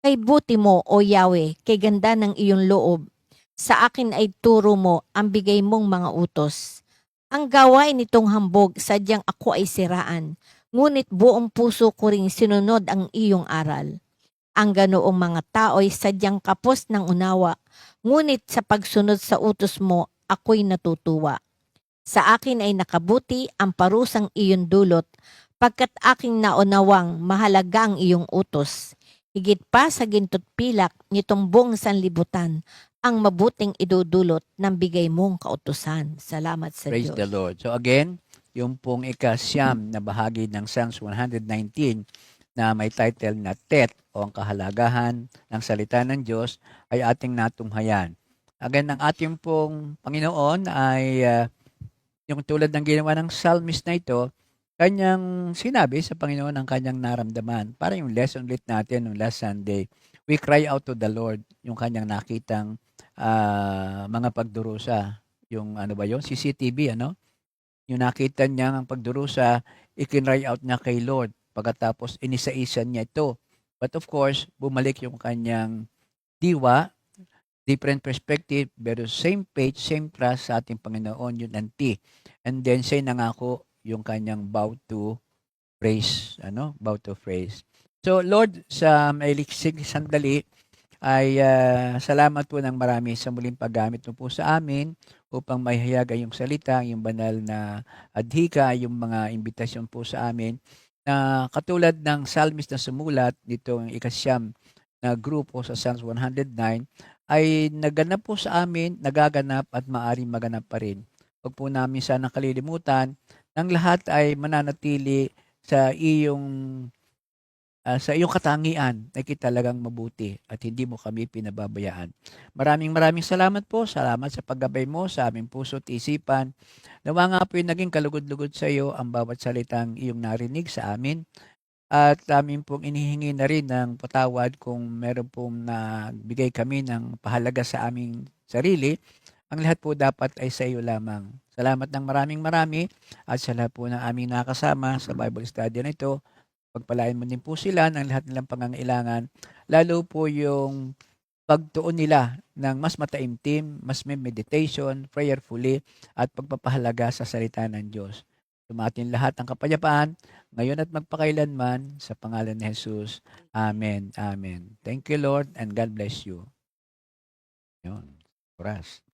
Kay buti mo, O Yahweh, kay ganda ng iyong loob, sa akin ay turo mo ang bigay mong mga utos. Ang gawain nitong hambog, sadyang ako ay siraan, ngunit buong puso ko ring sinunod ang iyong aral. Ang ganoong mga tao'y sadyang kapos ng unawa, ngunit sa pagsunod sa utos mo, ako'y natutuwa. Sa akin ay nakabuti ang parusang iyong dulot, pagkat aking naunawang mahalaga ang iyong utos. Higit pa sa ginto't pilak nitong buong sanlibutan, ang mabuting idudulot ng bigay mong kautusan. Salamat sa Praise Diyos. the Lord. So again, yung pong ika-siyam na bahagi ng Psalms 119 na may title na Tet o ang kahalagahan ng salita ng Diyos ay ating natunghayan. Again, ang ating pong Panginoon ay yung tulad ng ginawa ng psalmist na ito, kanyang sinabi sa Panginoon ang kanyang naramdaman. Para yung lesson ulit natin noong last Sunday, we cry out to the Lord, yung kanyang nakitang mga pagdurusa. Yung ano ba yun? CCTV, ano? Yung nakita niya ang pagdurusa, ikinry out niya kay Lord. Pagkatapos, inisa-isan niya ito. But of course, bumalik yung kanyang diwa, different perspective, pero same page, same trust sa ating Panginoon, yun ang T. And then, siya nangako yung kanyang vow to praise, vow to praise. So, Lord, sa mailiksig sandali, ay salamat po ng marami sa muling paggamit mo po sa amin upang maihayag ang iyong salita, yung banal na adhika, yung mga imbitasyon po sa amin na katulad ng psalmist na sumulat nitong ikasyam na grupo sa Psalms 109 ay naganap po sa amin, nagaganap at maaring maganap pa rin. Huwag po namin sanang kalilimutan ng lahat ay mananatili sa iyong katangian na kita talagang mabuti at hindi mo kami pinababayaan. Maraming salamat po. Salamat sa paggabay mo sa aming puso at isipan. Nawa nga po yung naging kalugod-lugod sa iyo ang bawat salitang iyong narinig sa amin. At amin pong inihingi na rin ng patawad kung meron pong nagbigay kami ng pahalaga sa aming sarili. Ang lahat po dapat ay sa iyo lamang. Salamat ng marami at sa lahat po ng aming nakasama sa Bible study na ito. Pagpalain mo din po sila ng lahat nilang pangangailangan, lalo po yung pagtuon nila ng mas mataimtim, mas may meditation, prayerfully, at pagpapahalaga sa salita ng Diyos. Tumatin lahat ng kapayapaan, ngayon at magpakailanman, sa pangalan ni Jesus. Amen. Amen. Thank you, Lord, and God bless you. Yun. Oras.